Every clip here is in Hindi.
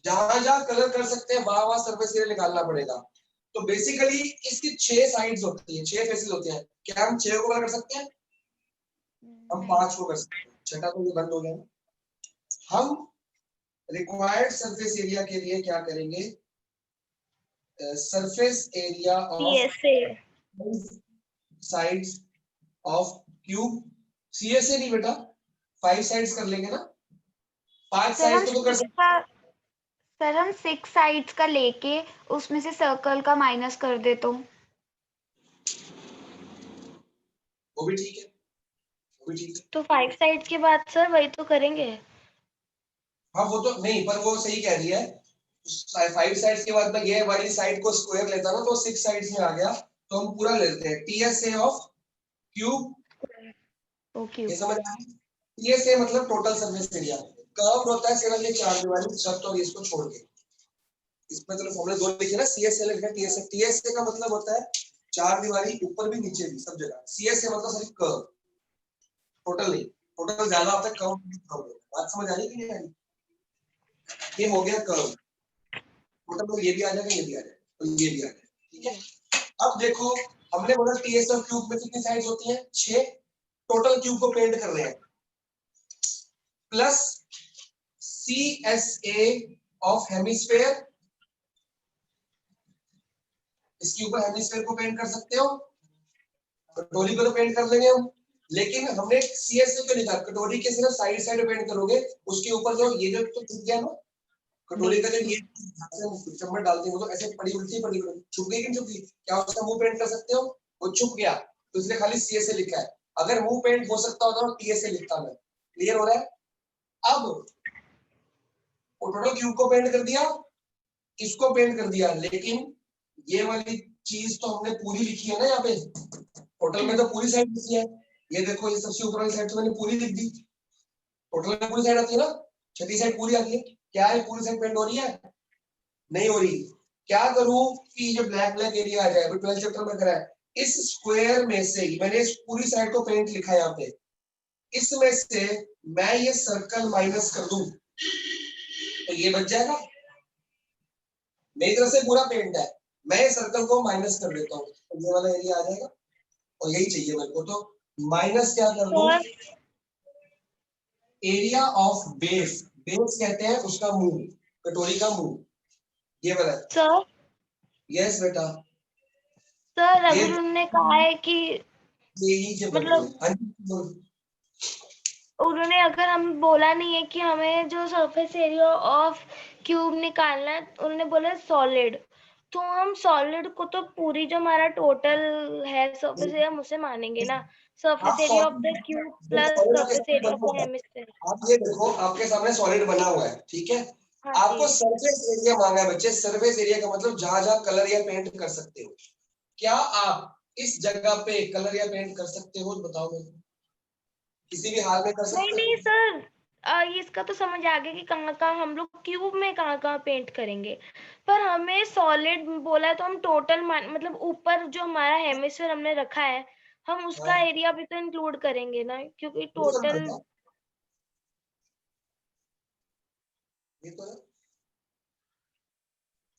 जहां जहां कलर कर सकते हैं वहां वहां सरफेस एरिया निकालना पड़ेगा। तो बेसिकली इसकी 6 साइड्स होती हैं, 6 फेसेस होते हैं। क्या हम 6 को कलर कर सकते हैं? हम 5 को कर सकते हैं। छठा तो ये बंद हो गया। हम रिक्वायर्ड सरफेस एरिया के लिए क्या करेंगे? Surface area of sides of cube. CSA नहीं बेटा, 5 साइड्स कर लेंगे ना। 5 साइड्स को तो कर सकते हैं। सर हम 6 साइड्स का लेके उसमें से सर्कल का माइनस कर दे तो वो भी ठीक है, वो भी ठीक है। तो 5 साइड्स के बाद सर वही तो करेंगे। हाँ वो तो नहीं, पर वो सही कह रही है। 5 साइड्स के बाद में ये वाली साइड को स्क्वायर लेता ना तो 6 साइड्स में आ गया। तो हम पूरा लेते हैं टीएसए ऑफ क्यूब। ओके ये समझ आ गई? टीएसए मतलब टोटल सरफेस एरिया। कर्व होता है सिर्फ ये 4 दीवारी शर्त और इसको छोड़ के। इसमें तो फॉर्मूला 2 लिखे ना, सीएसए लिखा है, टीएसए। टीएसए का मतलब होता है 4 दीवारी ऊपर भी नीचे भी सब जगह। सीएसए मतलब सिर्फ कर्व, टोटल नहीं। टोटल ज्यादा होता है, कर्व। बात समझ आ रही है कि नहीं आ रही? ये हो गया कर्व। टोटल में ये भी आ जाएगा, ये भी आ जाएगा, और ये भी आ जाएगा। ठीक है। अब देखो, हमने बोला टीएस ऑफ क्यूब में कितनी साइड्स होती हैं? 6। टोटल क्यूब को पेंट कर रहे हैं, प्लस सीएसए ऑफ हेमिस्फेयर। इसके ऊपर हेमिस्फेयर को पेंट कर सकते हो, कटोरी को तो पेंट कर देंगे हम। लेकिन हमने सीएसए क्यों लिखा? कटोरी के सिर्फ साइड साइड पेंट करोगे, उसके ऊपर जो ये जो तो छुप गया ना, कटोरी का जो ये चम्मच डालते हैं वो तो ऐसे पड़ी उल्टी पड़ी छुप गई कि छुप गई? क्या उसका मुंह पेंट कर सकते हो? वो छुप गया तो इसलिए खाली सीएसए लिखा है। अगर मुंह पेंट हो सकता होता तो टीएसए लिखता मैं। क्लियर हो रहा है? अब टोटल क्यूब को पेंट कर दिया, इसको पेंट कर दिया, लेकिन ये वाली चीज तो हमने पूरी लिखी है ना यहाँ पे। टोटल में तो पूरी साइड लिखी है। ये देखो, ये सबसे ऊपर वाली साइड तो मैंने पूरी लिख दी। टोटल में पूरी साइड आती है ना, छठी साइड पूरी आती है। क्या है, पूरी साइड पेंट हो रही है? नहीं हो रही। क्या करूं कि जो ब्लैक ब्लैक एरिया आ जाए? 12th चैप्टर में करा है। इस स्क्वायर में से मैंने इस पूरी साइड को पेंट लिखा है यहाँ पे, इसमें से मैं ये सर्कल माइनस कर दूं तो ये बच जाएगा। मेरी तरफ से पूरा पेंट है, मैं ये सर्कल को माइनस कर देता हूँ तो ये वाला एरिया आ जाएगा, और यही चाहिए मेरे को। तो माइनस क्या कर दूं? Area of base. बेस कहते हैं उसका मुंह, कटोरी का मुंह, ये वाला। सर यस बेटा। सर ये अगर उन्होंने कहा है कि यही जो मतलब उन्होंने अगर हम बोला नहीं है कि हमें जो सरफेस एरिया ऑफ क्यूब निकालना है, उन्होंने बोला सॉलिड, तो हम सॉलिड को तो पूरी जो हमारा टोटल है सरफेस एरिया हम उसे मानेंगे ना। Surface area of the cube plus surface area of the hemisphere. आप ये देखो, आपके सामने सॉलिड बना हुआ है, ठीक है। आपको सरफेस एरिया मांगा है बच्चे। सरफेस एरिया का मतलब जहां जहां कलर या पेंट कर सकते हो। क्या आप इस जगह पे कलर या पेंट कर सकते हो? बताओ मेरे को, किसी भी हाल में कर सकते नहीं हो? सर, इसका तो समझ आ गया कि कहाँ कहाँ हम लोग क्यूब में कहाँ कहाँ पेंट करेंगे, पर हमें सॉलिड बोला है तो हम टोटल मतलब ऊपर जो हमारा हेमिस्फीयर हमने रखा है हम उसका हाँ, एरिया भी तो इंक्लूड करेंगे ना, क्योंकि वो सब टोटल। बेटा, ये तो है।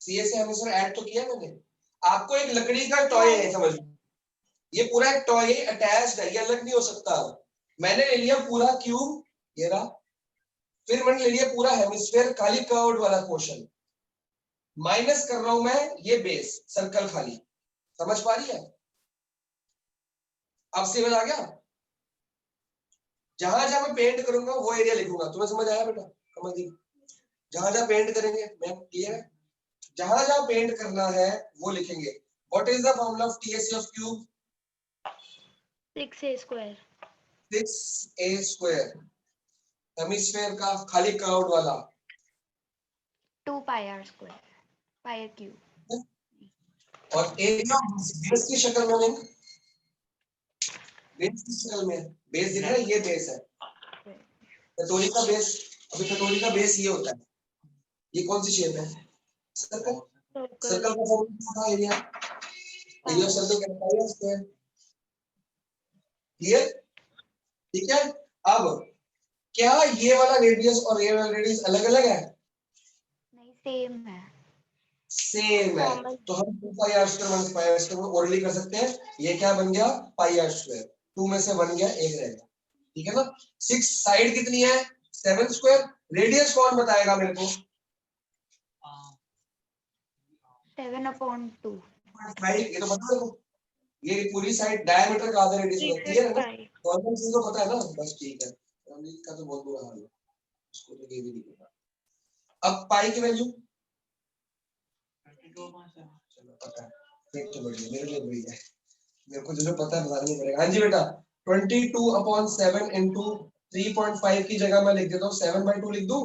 सीएस से हमेशा ऐड तो किया मैंने। आपको एक लकड़ी का टॉय है, समझ लो। ये पूरा एक टॉय अटैच्ड है, ये अलग नहीं हो सकता। मैंने ले लिया पूरा क्यूब, ये रहा। फिर मैंने ले लिया पूरा हेमिस्फीयर, खाली कर्व्ड वाला पोर्शन। माइनस कर रहा हूं मैं ये बेस, सर्कल खाली। समझ पा रही है? अब समझ आ गया? जहां जहां मैं पेंट करूंगा वो एरिया लिखूंगा। तुम्हें समझ आया बेटा? कमलदीप, जहां जहां पेंट करेंगे, मैं क्लियर है? जहां जहां पेंट करना है वो लिखेंगे। What is the formula of TSA of cube? 6a square. 6a square. Hemisphere का खाली कर्व्ड वाला 2 pi r square, pi r cube. और एरिया बेस की शक्ल में नहीं, बेस की शक्ल में। बेस दिख रहा है, ये बेस है कटोरी का बेस। अभी कटोरी का बेस ये होता है। ये कौन सी शेप है? सर्कल। सर्कल का फॉर्मूला था एरिया। एरिया ऑफ सर्कल का पाई आर स्क्वायर। क्लियर? ठीक है। अब क्या ये वाला रेडियस और ये वाला रेडियस अलग अलग है? नहीं, सेम है। सेम है। Normal. तो हम 2 pi r square minus pi r square को ओरली कर सकते हैं। ये क्या बन गया? पाई आर स्क्वायर। 2 में से 1 गया, 1 रह गया। ठीक है ना? 6 साइड कितनी है? 7 स्क्वायर। रेडियस कौन बताएगा मेरे को? 7/2. 5 ये तो पता है। ये पूरी साइड डायमीटर का आधा रेडियस होता है। क्लियर है ना? 365. नॉर्मल चीज तो पता है ना? बस ठीक है। रमनीत का तो बहुत बुरा हाल है, उसको तो ये भी नहीं पता। अब पाई की वैल्यू चलो पता है, फिर तो बढ़िया, मेरे लिए बढ़िया है। मेरे को जो पता है बताना नहीं पड़ेगा। हाँ जी बेटा, 22/7 इंटू 3.5 की जगह मैं लिख देता हूँ 7/2 लिख दूं।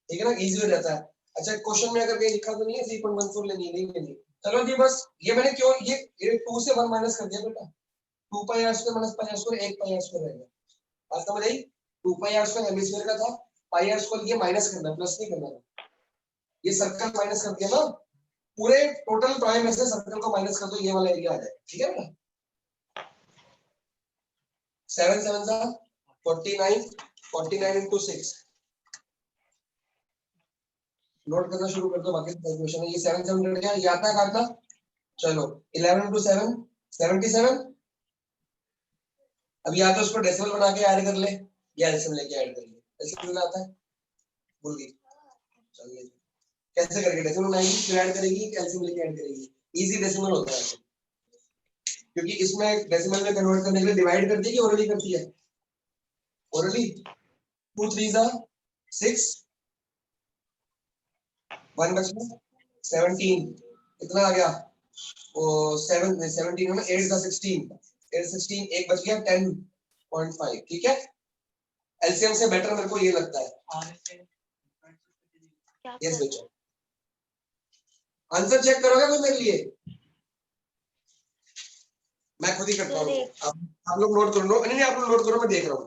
ठीक है ना? इजी हो जाता है। अच्छा, क्वेश्चन में अगर कहीं लिखा तो नहीं है 3.14 लेनी नहीं लेनी। चलो जी, बस ये मैंने क्यों ये 2 से 1 माइनस कर दिया बेटा। 2 pi r square minus pi r square 1 pi r square रहेगा। बात समझ आई? 2 पाई आर स्क्वायर हेमिस्फीयर का था, पाई आर स्क्वायर ये माइनस करना, प्लस नहीं करना। ये सर्कल माइनस कर दिया ना, पूरे टोटल टॉय में से सर्कल को माइनस कर दो, ये वाला एरिया आ जाएगा। ठीक है बेटा? 7 7 सा 49, 49 into 6 नोट करना शुरू कर दो। बाकी कैलकुलेशन है। ये 7 7 कट गया, ये आता है काटना। चलो 11 into 7 77। अब या तो उसको डेसिमल बना के ऐड कर ले या एलसीएम लेके ऐड कर ले। एलसीएम आता है? भूल गई? चलिए, कैसे करके डेसिमल बनाएगी, फिर ऐड करेगी कि एलसीएम लेके ऐड करेगी? इजी डेसिमल होता है, क्योंकि इसमें डेसिमल में कन्वर्ट करने के लिए डिवाइड करती है कि ओरली करती है? ओरली। 2 3 जा 6, 1 बचा 17, कितना आ गया? वो 7 17 है ना, 8 का 16, 8 16 एक बच गया 10.5। ठीक है? एलसीएम से बेटर मेरे को ये लगता है। यस बच्चा, आंसर चेक करोगे कोई मेरे लिए? मैं खुद ही करता हूँ। आप लोग नोट कर लो। नहीं आप लोग नोट करो, मैं देख रहा हूँ।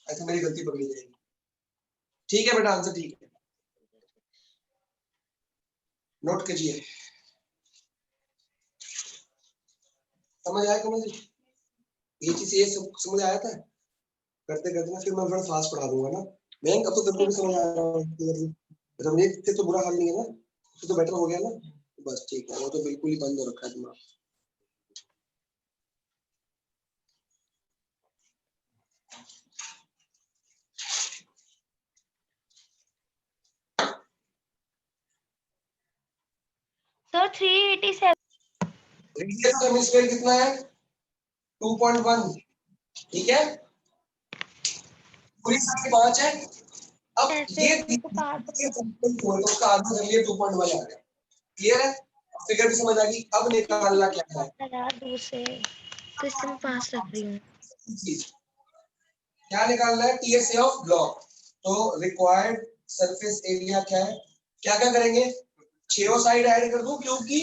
ऐसे मेरी गलती पकड़ी जाएगी। ठीक है बेटा, आंसर ठीक है, नोट कीजिए। समझ आया? समझ ये चीज ये सब समझ आया था? करते करते ना फिर मैं थोड़ा फास्ट पढ़ा दूंगा ना। मैं अब तो तेरे को भी समझ आ रहा है। रमनीत से तो बुरा हाल नहीं है ना? तो बेटर हो गया ना? बस ठीक है, वो तो बिल्कुल ही बंद हो रखा है दिमाग। सर 387. रेडियस ऑफ हेमिस्फीयर कितना है? 2.1। ठीक है? पूरी साइड 5 है। अब ऐसे ये मेरे को पास तो उसका आधा कर लिया, 2.1 आ गया। क्लियर है? फिगर भी समझ आ गई। अब निकालना क्या है? दूर से तो इससे मैं पास रख रही हूँ। क्या निकालना है? TSA of block. तो रिक्वायर्ड सरफेस एरिया क्या है? क्या क्या करेंगे? 6 साइड ऐड कर दूं क्योंकि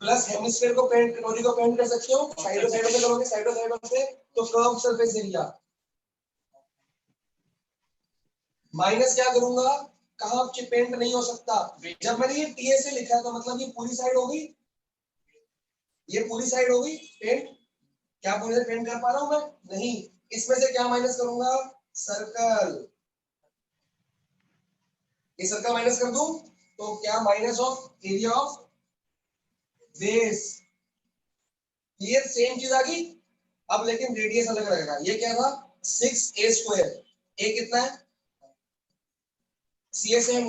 प्लस हेमिस्फीयर को पेंट, कटोरी को पेंट कर सकते हो। साइडों साइडों से करोगे, साइडों साइडों से तो कर्व सरफेस एरिया। माइनस क्या करूंगा? कहां पेंट नहीं हो सकता? जब मैंने ये टीएसए लिखा तो मतलब ये पूरी साइड हो गई, ये पूरी साइड हो गई पेंट। क्या पूरे पेंट कर पा रहा हूं मैं? नहीं। इसमें से क्या माइनस करूंगा? सर्कल। ये सर्कल माइनस कर दूं तो क्या? Minus of area of base. ये सेम चीज आ गई। अब लेकिन रेडियस अलग रहेगा। ये क्या था? 6a²। a कितना है? सी एस एम,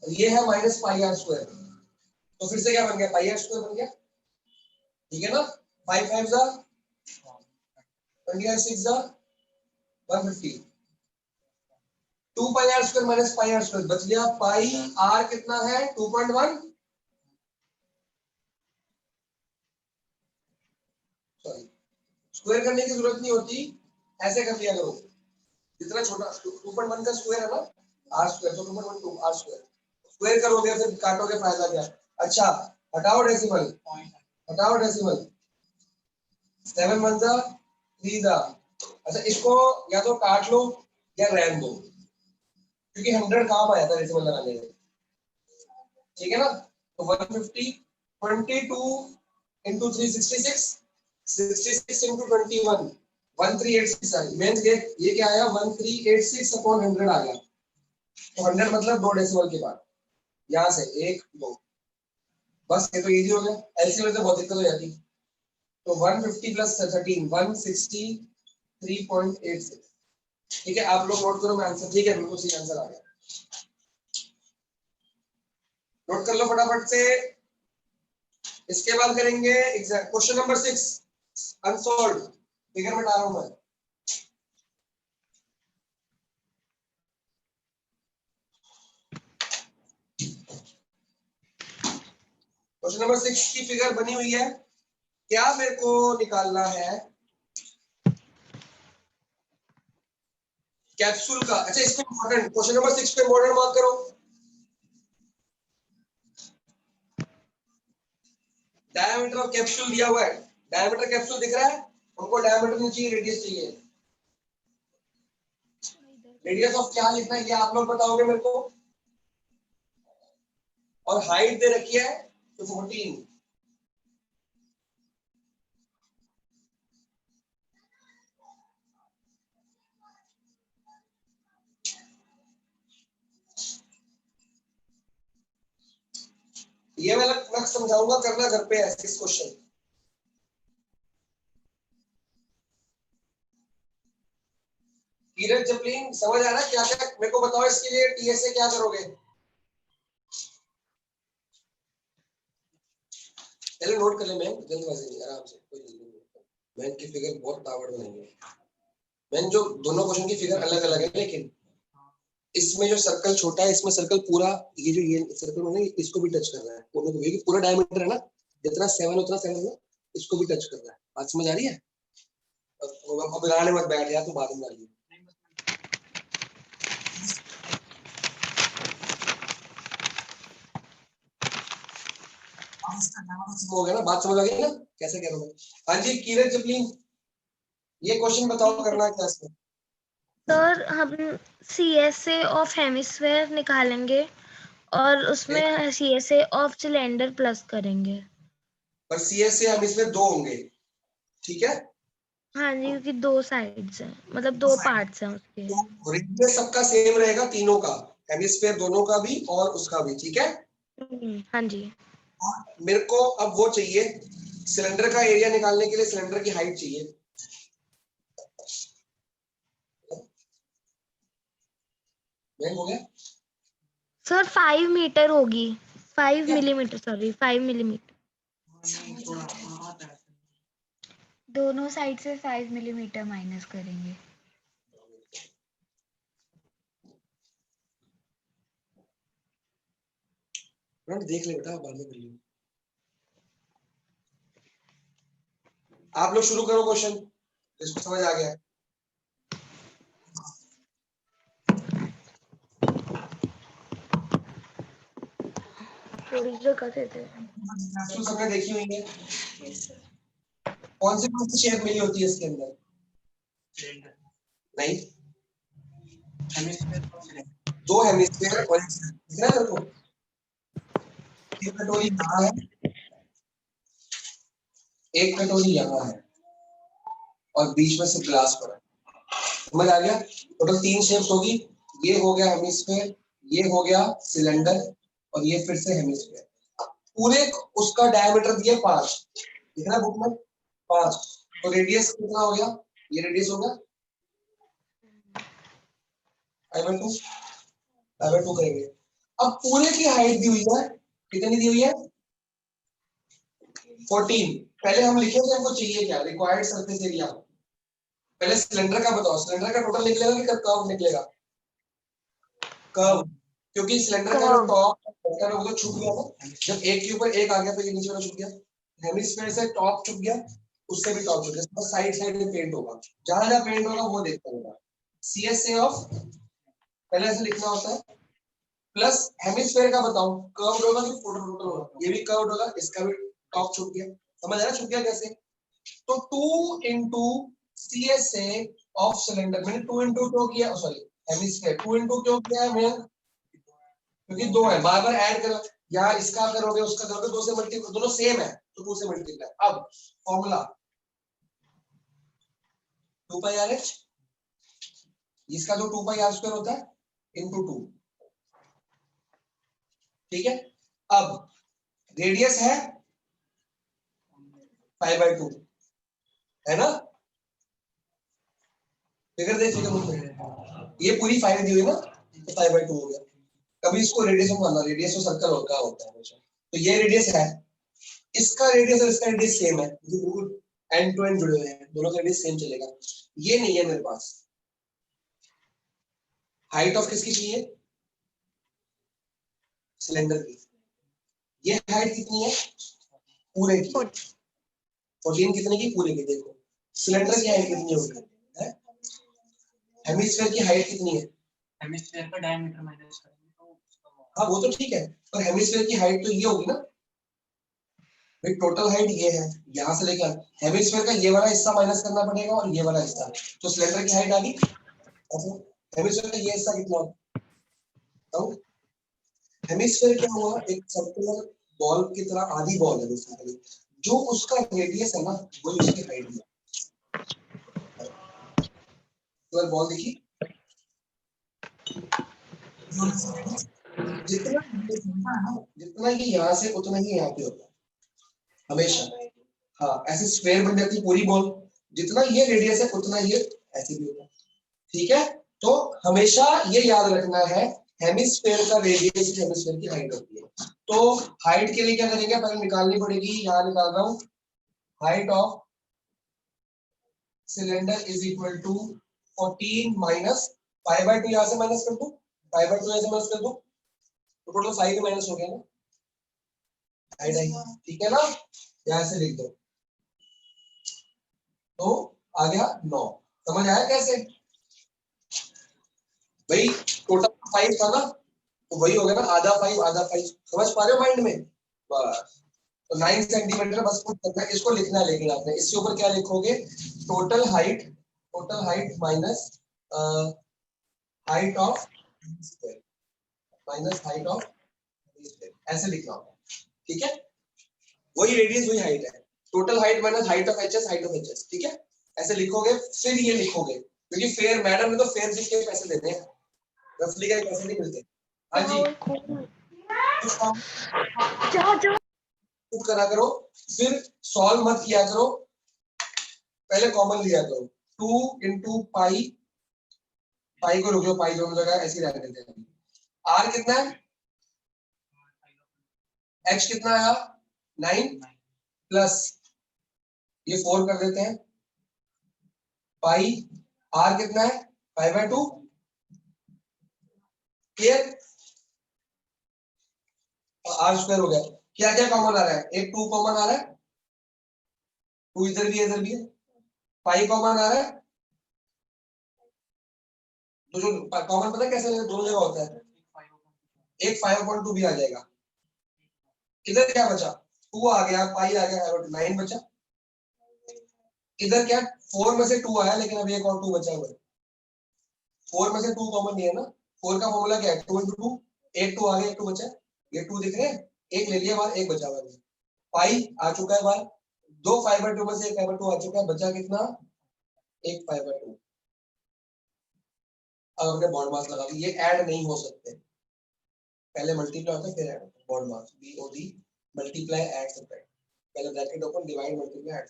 ये है माइनस पाई आर स्क्वायर। तो फिर से क्या बन गया? पाई आर स्क्वायर बन गया। ठीक है ना? 5 5 जा 20 6 जा 150। 2 pi r square minus pi r square बच गया। पाई आर कितना है? 2.1। सॉरी, स्क्वायर करने की जरूरत नहीं होती, ऐसे कर लिया करो। जितना छोटा 2.1 का स्क्वायर है ना, आर स्क्वायर, तो 2.12 आर स्क्वायर। स्क्वायर करोगे फिर काटोगे, फायदा क्या? अच्छा, हटाओ डेसिमल, हटाओ डेसिमल। 7 1 जा 3 जा। अच्छा, इसको या तो काट लो या रहने दो, क्योंकि 100 काम आया था डेसिमल लगाने में। ठीक है ना? तो 150 22 into 3 66, 66 into 21 1386 आई। मींस ये क्या आया 1386 अपॉन 100 आ गया। तो 100 मतलब 2 डेसिमल के बाद यहां से 1 2, बस ये तो इजी हो गया। एलसीएम में तो बहुत दिक्कत हो जाती। तो 150 प्लस 13 163.86। ठीक है, आप लोग नोट करो मैं आंसर। ठीक है, बिल्कुल सही आंसर आ गया। नोट कर लो फटाफट से। इसके बाद करेंगे exam question number 6 unsolved. Figure में डाल रहा हूं मैं। क्वेश्चन नंबर 6 की फिगर बनी हुई है। क्या मेरे को निकालना है कैप्सूल का। अच्छा, इसको इंपॉर्टेंट क्वेश्चन नंबर 6 पे इंपॉर्टेंट मार्क करो। डायमीटर ऑफ कैप्सूल दिया हुआ है। डायमीटर कैप्सूल दिख रहा है, हमको डायमीटर नहीं चाहिए, रेडियस चाहिए। रेडियस ऑफ क्या लिखना है ये आप लोग बताओगे मेरे को। और हाइट दे रखी है तो 14। ये मैं समझाऊंगा, करना घर पे है 6 क्वेश्चन। नीरज जपलिन समझ आ रहा है क्या क्या मेरे को बताओ। इसके लिए टीएसए क्या करोगे। चलो नोट कर ले मैम, जल्दबाजी नहीं, आराम से, कोई जल्दी नहीं। मैम की फिगर बहुत तावड़ नहीं है। मैम जो दोनों क्वेश्चन की फिगर अलग अलग है, लेकिन इसमें जो सर्कल छोटा है, इसमें सर्कल पूरा ये सर्कल है इसको भी टच कर रहा है। पूरा डायमीटर है ना, जितना 7 उतना 7 है, इसको भी टच कर रहा है। बात समझ आ रही है। अब बिगाड़ने मत बैठ यार, तो बाद में डालिए। हो गया ना, बात समझ आ गई ना कैसे कह रहा हूँ। हाँ जी कीरत जपलीन, ये क्वेश्चन बताओ करना क्या इसमें। सर हम CSA ऑफ हेमिस्फेयर निकालेंगे और उसमें CSA ऑफ सिलेंडर प्लस करेंगे। पर सीएसए हम इसमें 2 होंगे, ठीक है। हाँ जी, क्योंकि 2 साइड्स हैं, मतलब 2 पार्ट्स हैं उसके। तो रेडियस सबका सेम रहेगा, तीनों का, हेमिस्फेयर दोनों का भी और उसका भी, ठीक है। हाँ जी। मेरे को अब वो चाहिए, सिलेंडर का एरिया निकालने के लिए सिलेंडर की हाइट चाहिए। हो गया सर 5 मीटर होगी, 5 मिलीमीटर, सॉरी 5 मिलीमीटर। दोनों साइड से 5 मिलीमीटर माइनस करेंगे। देख ले बेटा, बाद में कर लियो। आप लोग शुरू करो क्वेश्चन, इसको समझ आ गया। थोड़ी जगह दे दे। सबने देखी हुई है। कौन सी शेप मिली होती है इसके अंदर। नहीं, 2 हेमिस्फीयर और दिख रहा है तेरे को। एक कटोरी यहाँ है, एक कटोरी यहाँ है, और बीच में से ग्लास पड़ा है। समझ आ गया। टोटल 3 शेप्स होगी। ये हो गया हेमिस्फीयर, ये हो गया सिलेंडर, और ये फिर से हेमिस्फीयर। पूरे उसका डायमीटर दिया 5, दिख रहा है बुक में 5। तो रेडियस कितना हो गया, ये रेडियस होगा I/2 करेंगे। अब पूरे की हाइट दी हुई है, कितनी दी हुई है 14। पहले हम लिखेंगे हमको चाहिए क्या, रिक्वायर्ड सरफेस एरिया। पहले सिलेंडर का बताओ, सिलेंडर का टोटल निकलेगा कि कर्व निकलेगा। कर्व, क्योंकि सिलेंडर का जो टॉप है वो तो छूट गया ना, जब एक के ऊपर एक आ गया तो ये नीचे वाला छूट गया। हेमिस्फीयर से टॉप छूट गया, उससे भी टॉप छूट गया, बस साइड साइड में पेंट होगा। जहां जहां पेंट होगा वो देखता होगा। सीएसए ऑफ पहले ऐसे लिखना होता है, प्लस हेमिस्फीयर का बताओ कर्व्ड होगा कि टोटल होगा। ये भी कर्व्ड होगा, इसका भी टॉप छूट गया। समझ आया छूट गया कैसे। तो 2 into CSA ऑफ सिलेंडर, मैंने 2 into क्यों किया, सॉरी हेमिस्फीयर 2 into क्यों किया है मैंने, क्योंकि 2 है, बार बार ऐड कर या इसका करोगे उसका करोगे, 2 से मल्टीप्लाई, दोनों सेम है तो 2 से मल्टीप्लाई। अब फॉर्मूला 2 पाई आर एच, इसका जो 2 पाई आर स्क्वायर होता है इंटू 2, ठीक है। अब रेडियस है पाई बाय 2, है ना, फिगर देख फिगर, ये पूरी 5 दी हुई ना, तो पाई बाय 2 हो गया। कभी इसको रेडियस में मानना, रेडियस तो सर्कल होता है हमेशा, तो ये रेडियस है, इसका रेडियस और इसका रेडियस सेम है, जो बिल्कुल एंड टू एंड जुड़े हुए हैं, दोनों का रेडियस सेम चलेगा। ये नहीं है मेरे पास, हाइट ऑफ किसकी चाहिए, सिलेंडर की। ये हाइट कितनी है पूरे की, 14 कितने की पूरे की, देखो सिलेंडर की हाइट कितनी होगी है, हेमिस्फीयर की हाइट कितनी है, हेमिस्फीयर का डायमीटर माइनस करेंगे तो हाँ वो तो ठीक है, पर हेमिस्फीयर की हाइट तो ये होगी ना भाई, टोटल हाइट ये है, यहाँ से लेकर हेमिस्फीयर का ये वाला हिस्सा माइनस करना पड़ेगा और ये वाला हिस्सा, तो सिलेंडर की हाइट आ गई। अच्छा हेमिस्फीयर का ये हिस्सा कितना होगा, हेमिस्फीयर क्या हुआ, एक सर्कुलर बॉल की तरह आधी बॉल है बेसिकली, जो उसका रेडियस है ना वही उसकी हाइट है। तो बॉल देखी, जितना ही यहाँ से उतना ही यहाँ पे होता है हमेशा, हाँ ऐसे स्क्वायर बन जाती है पूरी बॉल, जितना ये रेडियस है उतना ये ऐसे भी होता है, ठीक है। तो हमेशा ये याद रखना है, हेमिस्फीयर का रेडियस हेमिस्फीयर की हाइट होती है। तो हाइट के लिए क्या करेंगे, पहले निकालनी पड़ेगी, यहाँ निकाल रहा हूँ, height of cylinder is equal to 14 minus pi by 2, यहाँ से माइनस कर दो, पाई बाय 2 यहाँ से माइनस कर दो, तो टोटल 5 माइनस हो गया ना, हाइट आई, ठीक है ना, यहाँ से लिख दो, तो आ गया 9। समझ आया कैसे भाई, टोटल 5 था ना, तो वही हो गया ना, आधा 5 आधा 5, समझ पा रहे हो माइंड में, बस। तो 9 सेंटीमीटर बस कुछ करना है, इसको लिखना है, लेकिन आपने इसके ऊपर क्या लिखोगे, total height minus height of minus height of, ऐसे लिखना होगा, ठीक है। वही रेडियस वही हाइट है, total height minus height of HS, height of HS, ठीक है, ऐसे लिखोगे। फिर ये लिखोगे, क्योंकि फेयर मैडम ने तो फेयर लिख के पैसे देते हैं, रफली का पैसे नहीं मिलते। हाँ जी, करा करो, फिर सॉल्व मत किया करो, पहले कॉमन लिया करो, 2 इंटू पाई, पाई को रुक लो, पाई दोनों जगह ऐसे रह देते हैं। आर कितना है, एच कितना आया 9 प्लस ये 4 कर देते हैं, पाई आर कितना है 5/2, क्लियर, आर स्क्वायर हो गया। क्या क्या कॉमन आ रहा है, एक 2 कॉमन आ रहा है, 2 इधर भी इधर भी है, पाई कॉमन आ रहा है, तो जो कॉमन पता है कैसे दोनों जगह होता है, एक 5/2 भी आ जाएगा, इधर क्या बचा 2 आ गया, पाई आ गया, 9 बचा, इधर क्या 4 में से 2 आया, लेकिन अब एक और 2 बचा हुआ है, 4 में से 2 कॉमन नहीं है ना, 4 का फॉर्मूला क्या है 2 into 2, एक 2 आ गया, एक 2 बचा, ये 2 दिख रहे हैं, एक ले लिया बाहर, एक बचा हुआ है, पाई आ चुका है बाहर, 2 5/2 में से 1/2 आ चुका है, बचा कितना, एक 5/2। अब हमने बॉन्ड मास लगा दी, ये ऐड नहीं हो सकते, पहले मल्टीप्लाई होता है फिर ऐड होता है, बॉन्ड मास BOD मल्टीप्लाई ऐड सब्ट्रैक्ट, पहले bracket open divide multiply add,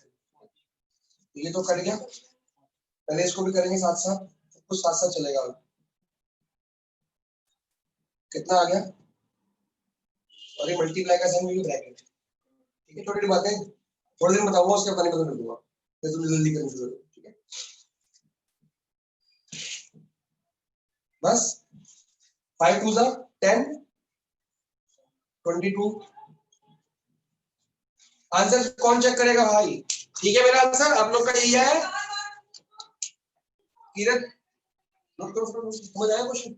ये तो कर गया, पहले इसको भी करेंगे साथ साथ, कुछ साथ साथ चलेगा। कितना आ गया, और ये मल्टीप्लाई का साइन भी ब्रैकेट, ठीक है, छोटी बातें थोड़ी देर बताऊंगा, उसके बाद नहीं दूंगा, फिर तुम जल्दी करनी शुरू करो, ठीक है, बस 5 2 10 22। आंसर कौन चेक करेगा भाई, ठीक है, मेरा आंसर आप लोग का यही है, किरण नोट करो, समझ आया क्वेश्चन,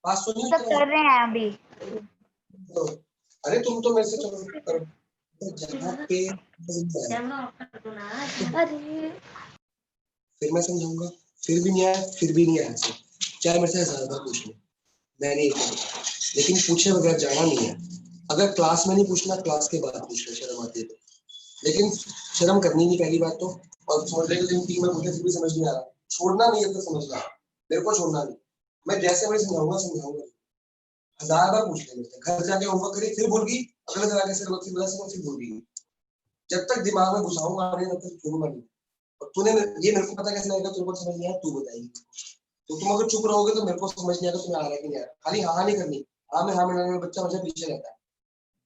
बात सुनिए, सब कर रहे हैं अभी, अरे तुम तो मेरे से चलो करो, जहाँ पे अरे फिर मैं समझाऊंगा, फिर भी नहीं आया, फिर भी नहीं आया, चाहे मेरे से 1000 बार पूछ लो, मैं नहीं, लेकिन पूछे बगैर जाना नहीं है, अगर क्लास में नहीं पूछना, क्लास के बाद पूछना, शर्म आती है तो। लेकिन शर्म करनी नहीं पहली बात तो, और छोड़ने के दिन टीम में मुझे फिर भी समझ नहीं आ रहा, छोड़ना नहीं है तो समझना, मेरे को छोड़ना नहीं, मैं जैसे मैं समझाऊंगा 1000 बार पूछ लेंगे, घर जाके होमवर्क करी फिर भूल गई, अगले दिन आके सिर फिर भूल गई, जब तक दिमाग में घुसाऊंगा नहीं तब तक छोड़ूंगा नहीं। और तूने ये मेरे को पता कैसे लगेगा, तेरे को समझ नहीं आया, तू बताएगी, तो तुम अगर चुप रहोगे तो मेरे को समझ नहीं आएगा तुम्हें आ रहा है कि नहीं आ रहा। खाली हाँ नहीं करनी, हाँ में हाँ मिलाने में बच्चा हमेशा पीछे रहता है,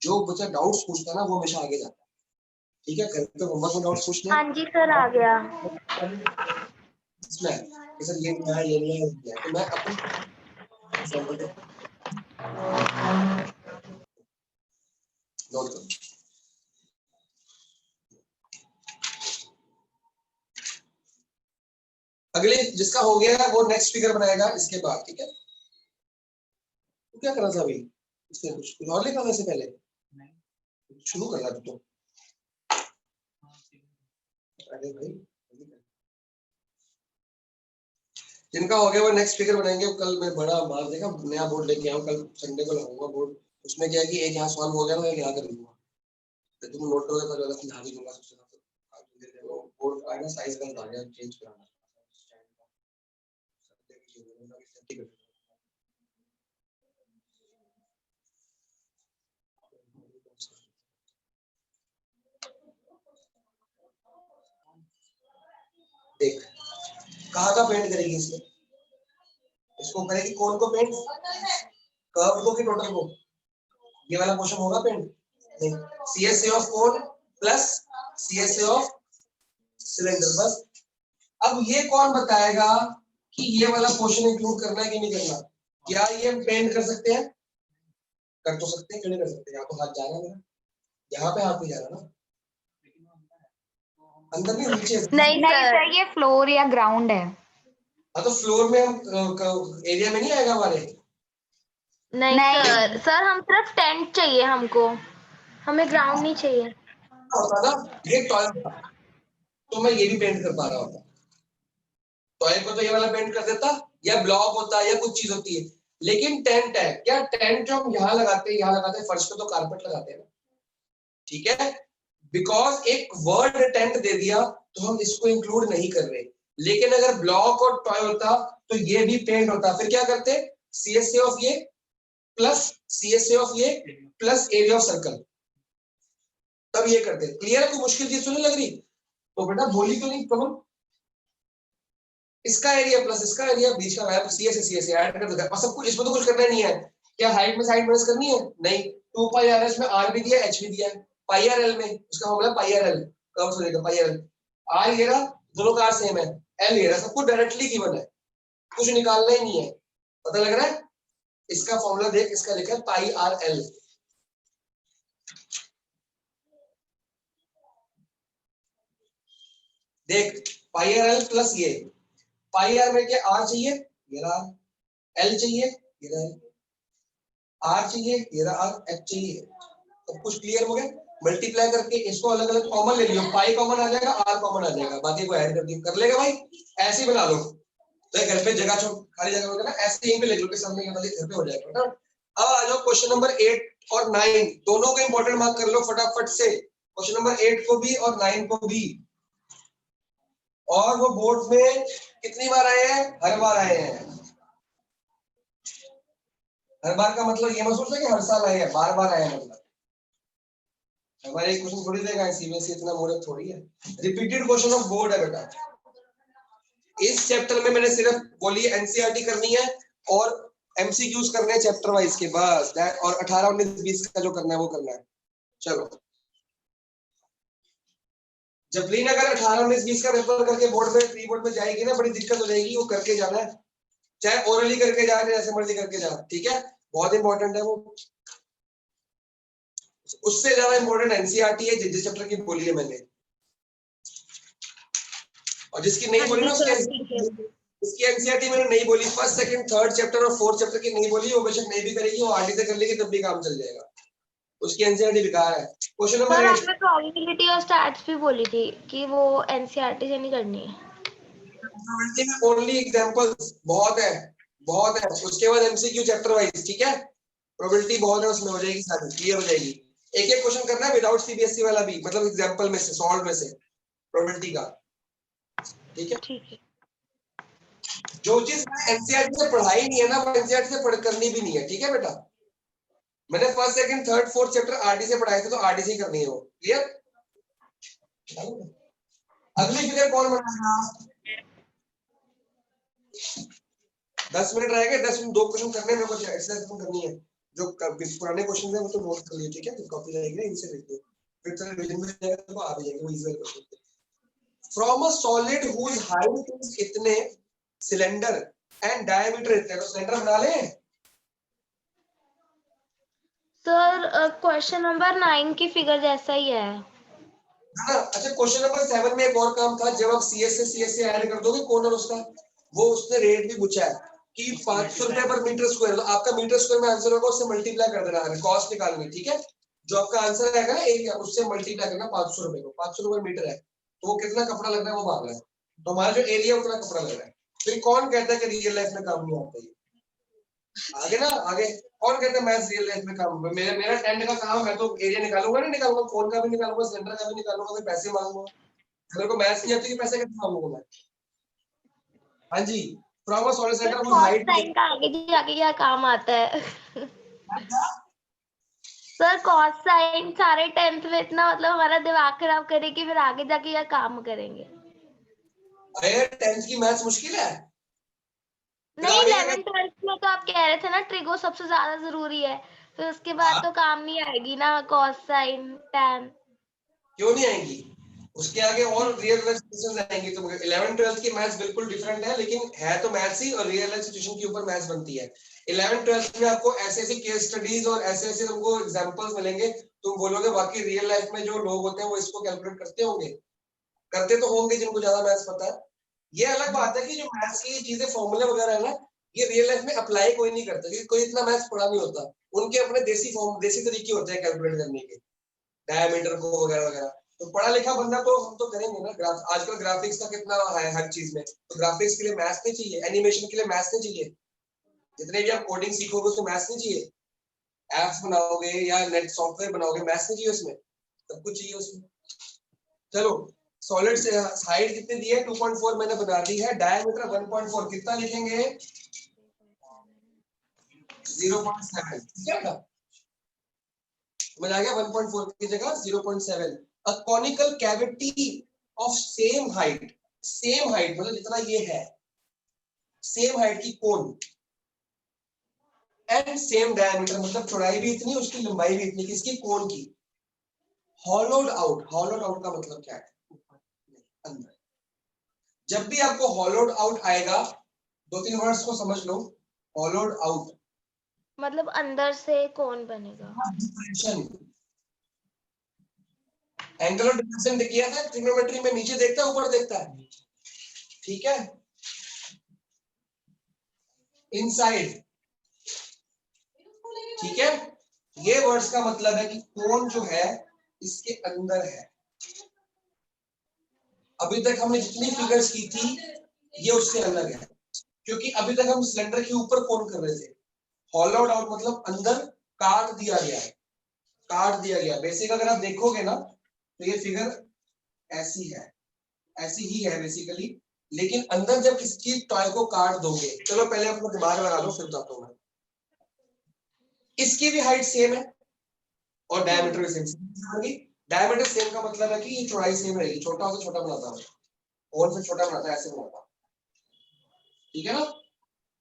जो बच्चा डाउट्स पूछता है ना वो हमेशा आगे जाता है। ठीक है, घर पे होमवर्क में डाउट्स पूछने हाँ जी सर, आ गया। इसमें सर ये नहीं है, ये नहीं है, तो मैं अपनी नोट करूँ। अगले जिसका हो गया वो नेक्स्ट स्पीकर बनाएगा इसके बाद, ठीक है। तो क्या करना था अभी, इसने कुछ और लिखा था इससे पहले, शुरू कर रहा तो। अरे भाई जिनका हो गया वो नेक्स्ट स्पीकर बनाएंगे। कल मैं बड़ा मार देगा, नया बोर्ड लेके आऊँ, कल संडे को लगाऊंगा बोर्ड। उसमें क्या है कि एक यहाँ सॉल्व हो गया तो एक यहाँ कर लूंगा, तो तुम नोट करोगे तो अलग समझा भी दूंगा सबसे ज्यादा। वो बोर्ड का है ना साइज गलत आ गया, चेंज कराना। देख कहाँ का पेंट करेगी इसमें, इसको करेगी कौन को पेंट, कर्व को कि टोटल को, ये वाला क्वेश्चन होगा पेंट नहीं। CSA of cone plus CSA of cylinder, बस। अब ये कौन बताएगा कि ये वाला क्वेश्चन इंक्लूड करना है कि नहीं करना। क्या ये पेंट कर सकते हैं, कर तो सकते हैं, क्यों नहीं कर सकते। यहाँ तो हाथ जा रहा है मेरा, यहाँ पे हाथ नहीं जा रहा ना, अंदर नहीं नीचे। नहीं सर, ये फ्लोर या ग्राउंड है। हाँ तो फ्लोर में हम एरिया में नहीं आएगा हमारे। नहीं सर, सर हम सिर्फ टेंट चाहिए हमको, हमें ग्राउंड नहीं चाहिए। होता ना ये टॉयलेट था तो मैं ये भी पेंट कर पा रहा होता, टॉयलेट को तो ये वाला पेंट कर देता, या ब्लॉक होता या कुछ चीज होती है। लेकिन टेंट है, क्या टेंट जो हम यहाँ लगाते हैं, यहाँ लगाते हैं फर्श पे तो कारपेट लगाते हैं ना, ठीक है। बिकॉज एक वर्ड टेंट दे दिया तो हम इसको इंक्लूड नहीं कर रहे। लेकिन अगर ब्लॉक और टॉय होता तो ये भी पेंट होता, फिर क्या करते, CSA ऑफ ये प्लस CSA ऑफ ये प्लस एरिया ऑफ सर्कल, तब ये करते। क्लियर है, कोई मुश्किल चीज तो नहीं लग रही। तो बेटा बोली क्यों नहीं कमल, इसका एरिया प्लस इसका एरिया, बीच का वैल्यू CSA ऐड कर देगा, और सब कुछ इसमें तो कुछ करना नहीं है। क्या हाइट में साइड माइनस करनी है, नहीं। 2 पाई आर एस में आर भी दिया एच भी दिया है, पाई आर एल में उसका फॉर्मूला पाई आर एल, कब सुनेगा पाई आर एल, आर ये रहा, दोनों का आर सेम है, एल ये रहा, सब कुछ डायरेक्टली गिवन है, कुछ निकालना ही नहीं है। पता लग रहा है, इसका फॉर्मूला देख, इसका लिखा है पाई आर एल। देख पाई आर एल प्लस ये, पाई आर में क्या आर चाहिए, ये रहा, एल चाहिए, ये रहा, आर चाहिए, ये रहा, आर, एच चाहिए। सब कुछ क्लियर हो गया। मल्टीप्लाई करके इसको अलग अलग कॉमन ले लियो, पाई कॉमन आ जाएगा, आर कॉमन आ जाएगा, बाकी को ऐड कर दियो, कर लेगा भाई। ऐसे ही बना लो, तो घर पे जगह खाली जगह होगा ना, ऐसे यहीं पे लिख लो कि सामने घर पे हो जाएगा ना। अब आ जाओ क्वेश्चन नंबर 8 और 9 दोनों को इंपॉर्टेंट मार्क कर लो फटाफट से। क्वेश्चन नंबर 8 को भी और 9 को भी। और वो बोर्ड में कितनी बार आए हैं, हर बार आए हैं। हर बार का मतलब ये मत सोचना कि हर साल आए हैं, बार बार आए हैं मतलब। हमारे एक क्वेश्चन थोड़ी देगा सीबीएसई, इतना मोड़क थोड़ी है। रिपीटेड क्वेश्चन ऑफ बोर्ड है बेटा। इस चैप्टर में मैंने सिर्फ बोली एनसीईआरटी करनी है और एमसीक्यूज करने हैं चैप्टर वाइज के, बस। और 18 19 20 का जो करना है वो करना है। चलो जबरीन अगर 18 19 20 का पेपर करके बोर्ड में प्री बोर्ड में जाएगी ना, बड़ी दिक्कत हो जाएगी। वो करके जाना है, चाहे ओरली करके जा रहे जैसे मर्जी करके जा, ठीक है। बहुत इंपॉर्टेंट है वो, उससे ज्यादा इंपॉर्टेंट एनसीईआरटी है जिस चैप्टर की बोली है मैंने। और जिसकी नहीं बोली ना उसकी एनसीईआरटी मैंने नहीं बोली, फर्स्ट सेकंड थर्ड चैप्टर और फोर्थ चैप्टर की नहीं बोली, वो बेशक नहीं भी करेगी, वो आरटी से कर लेगी तब भी काम चल जाएगा। उसकी एनसीईआरटी बेकार है। क्वेश्चन नंबर 8 आपने प्रोबेबिलिटी और स्टैट्स भी बोली थी कि वो एनसीईआरटी से नहीं करनी है। प्रोबेबिलिटी में ओनली एग्जांपल्स बहुत है, बहुत है। उसके बाद एमसीक्यू चैप्टर वाइज, ठीक है। प्रोबेबिलिटी बहुत है उसमें, हो जाएगी सारी, क्लियर हो जाएगी। एक एक क्वेश्चन करना है विदाउट सीबीएसई वाला भी, मतलब एग्जांपल में से, सॉल्व में से प्रोबेबिलिटी का, ठीक है। ठीक है। जो चीज एनसीईआरटी से पढ़ाई नहीं है ना, वो एनसीईआरटी से पढ़ करनी भी नहीं है, ठीक है बेटा। मैंने first second third fourth chapter RD से पढ़ाए थे, तो आरडी से ही करनी है वो, क्लियर। अगली फिगर कौन बनाएगा? 10 मिनट रहेगा, 10 मिनट 2 क्वेश्चन करने में, कुछ एक्सरसाइज करनी है। जो पुराने क्वेश्चन है वो तो नोट कर लिए, ठीक है, कॉपी रहेगी इनसे लिख दो, फिर तो रिवीजन में जाएगा तो आ भी जाएंगे वो easy question. From a solid whose height is इतने, सिलेंडर एंड डायमीटर इतने, तो सिलेंडर बना लें। सर क्वेश्चन नंबर 9 की फिगर जैसा ही है। हाँ, अच्छा क्वेश्चन नंबर 7 में एक और काम था, जब आप सीएस से ऐड कर दोगे कॉर्नर उसका, वो उसने रेट भी पूछा है कि 500 रुपए पर मीटर स्क्वायर, तो आपका मीटर स्क्वायर में आंसर होगा, उससे मल्टीप्लाई कर देना है, कॉस्ट निकालनी, ठीक है। जो आपका आंसर आएगा ना एक, उससे मल्टीप्लाई करना 500 रुपए को, 500 रुपए मीटर है, तो वो कितना कपड़ा लग रहा है वो मांग रहा है, तो हमारा जो एरिया उतना कपड़ा लग रहा है। फिर कौन कहता है कि रियल लाइफ में काम नहीं आता है? आगे ना, आगे कौन कहता है मैथ्स रियल लाइफ में काम, मेरा टेंट का काम, मैं तो एरिया निकालूंगा, नहीं निकालूंगा, फोन का भी निकालूंगा, सिलेंडर का भी निकालूंगा, मैं पैसे मांगूंगा। मेरे को मैथ्स नहीं आती कि पैसे कैसे मांगूंगा मैं? हाँ जी, from a solid centre whose cos height, sine का आगे जाके क्या काम आता है? सर कॉस साइन सारे 10th में इतना मतलब हमारा दिमाग खराब करेगी, फिर आगे जाके क्या काम करेंगे? अरे 10th की मैथ्स मुश्किल है। नहीं 11th 12th में तो आप कह रहे थे ना ट्रिगो सबसे ज्यादा जरूरी है, फिर उसके बाद तो काम नहीं आएगी ना कॉस साइन tan। क्यों नहीं आएंगी? उसके आगे और रियल लाइफ सिचुएशंस आएंगी, तो 11 12 की मैथ्स बिल्कुल डिफरेंट है, लेकिन है तो मैथ्स ही, और रियल लाइफ सिचुएशन के ऊपर मैथ्स बनती है। 11 12 में आपको ऐसे ऐसे केस स्टडीज और ऐसे ऐसे तुमको एग्जांपल्स मिलेंगे, तुम बोलोगे बाकी रियल लाइफ में जो लोग होते हैं वो इसको कैलकुलेट करते होंगे, करते तो होंगे जिनको ज्यादा मैथ्स पता है। ये अलग बात है कि जो मैथ्स की चीजें फॉर्मूले वगैरह है ना, ये रियल लाइफ में अप्लाई कोई नहीं करता, क्योंकि कोई इतना मैथ्स पढ़ा नहीं होता, उनके अपने देसी फॉर्म, देसी तरीके होते हैं कैलकुलेट करने के, डायमीटर को वगैरह वगैरह। तो पढ़ा लिखा बंदा तो हम तो करेंगे ना, आजकल ग्राफिक्स का कितना है हर चीज में, तो ग्राफिक्स के लिए मैथ्स नहीं चाहिए, एनिमेशन के लिए मैथ्स नहीं चाहिए, जितने भी आप कोडिंग सीखोगे उसमें मैथ्स नहीं चाहिए, एप्स बनाओगे या नेट सॉफ्टवेयर बनाओगे, मैथ्स नहीं चाहिए उसमें, सब कुछ चाहिए उसमें। चलो, सॉलिड से हाइट कितनी दी है 2.4 मैंने बना दी है, डायमीटर 1.4, कितना लिखेंगे 0.7, ठीक है बेटा, समझ आ गया, 1.4 की जगह 0.7। A conical cavity of same height, same height मतलब जितना ये है, सेम हाइट की कोन, एंड सेम डायमीटर मतलब चौड़ाई भी इतनी, उसकी लंबाई भी इतनी, किसकी, कोन की। हॉलोड आउट, हॉलोड आउट का मतलब क्या है, अंदर। जब भी आपको हॉलोड आउट आएगा, 2-3 वर्ड्स को समझ लो, हॉलोड आउट मतलब अंदर से कौन बनेगा? डिप्रेशन, एंगल ऑफ डिप्रेशन किया था ट्रिग्नोमेट्री में, नीचे देखता है ऊपर देखता है, ठीक है। इनसाइड, ठीक है, ये वर्ड्स का मतलब है कि कोन जो है इसके अंदर है। अभी तक हमने जितनी फिगर्स की थी ये उससे अलग है, क्योंकि अभी तक हम सिलेंडर के ऊपर कोन कर रहे थे, हॉलोड आउट मतलब अंदर काट दिया गया है, काट दिया गया। बेसिक अगर आप देखोगे ना तो ये फिगर ऐसी है, ऐसी ही है बेसिकली, लेकिन अंदर जब किसी टॉय को काट दोगे, चलो पहले अपना दिमाग लगा लो फिर बताता हूं मैं। इसकी भी हाइट सेम है और डायमीटर भी सेम, डायमीटर सेम का मतलब है कि ये चौड़ाई सेम रहेगी, छोटा से छोटा बनाता है, और से छोटा बनाता है, ऐसे बनाता, ठीक है ना।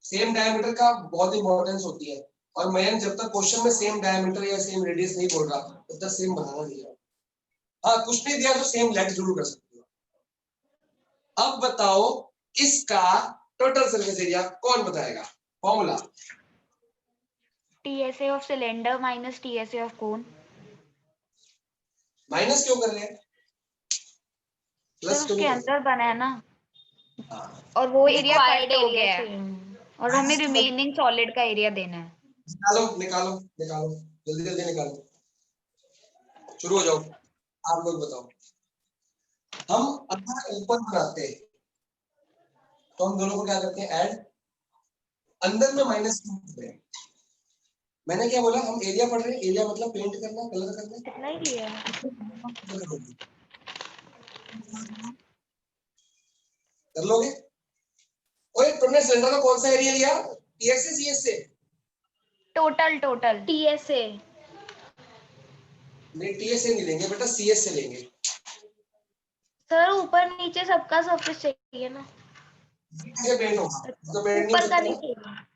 सेम डायमीटर का बहुत इंपॉर्टेंस होती है, और मैं जब तक क्वेश्चन में सेम डायमीटर या सेम रेडियस नहीं बोल रहा तब तक सेम बनाना नहीं है। हाँ कुछ नहीं दिया तो सेम लेंथ जरूर कर सकते हो। अब बताओ इसका टोटल सरफेस एरिया कौन बताएगा, formula. TSA of cylinder minus TSA of cone। Minus क्यों कर रहे हैं, सर प्लस क्यों उसके नहीं अंदर बना है ना, हाँ। और वो एरिया रिक्वायर्ड कट हो एरिया गया है, चाहिए। और हमें रिमेनिंग सॉलिड का एरिया देना है। निकालो निकालो निकालो, जल्दी जल्दी निकालो, शुरू हो जाओ, आप लोग बताओ। हम अगर ऊपर बनाते हैं तो हम दोनों को क्या करते हैं, ऐड, अंदर में माइनस क्यों करते हैं, मैंने क्या बोला, हम एरिया पढ़ रहे हैं, एरिया मतलब पेंट करना, कलर करना। कितना ही लिया है? कर लोगे? ओए तुमने सिलेंडर का कौन सा एरिया लिया? टीएस से सीएस से? टोटल TSA नहीं, टीएस से नहीं लेंगे बेटा, सीएस से लेंगे। सर ऊपर नीचे सबका सरफेस चाहिए ना, कैसे पेंट होगा? तो पेंट नहीं हो ऊपर का सकता नहीं ना। चाहिए।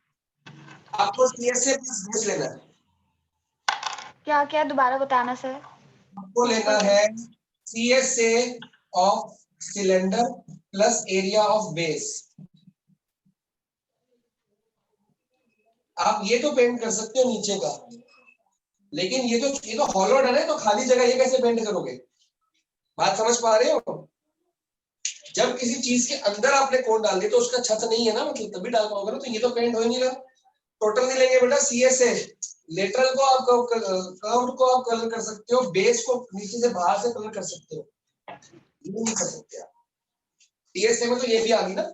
आपको सीएस से प्लस बेस लेना है। क्या क्या दोबारा बताना सर। आपको लेना है सीएस से of cylinder plus area of base. आप ये तो पेंट कर सकते हो नीचे का, लेकिन ये तो हॉलोड है ना, तो खाली जगह ये कैसे पेंट करोगे? बात समझ पा रहे हो? जब किसी चीज के अंदर आपने कोन डाल दिया तो उसका छत नहीं है ना, मतलब तभी डाल पाओगे ना, तो ये तो पेंट हो ही नहीं रहा। टोटल नहीं लेंगे बेटा, सीएस से लेटरल को आप कर्व्ड को आप कलर कर सकते हो, बेस को नीचे से बाहर से कलर कर सकते हो, ये नहीं कर सकते आप। टीएसए में तो ये भी आ गई ना,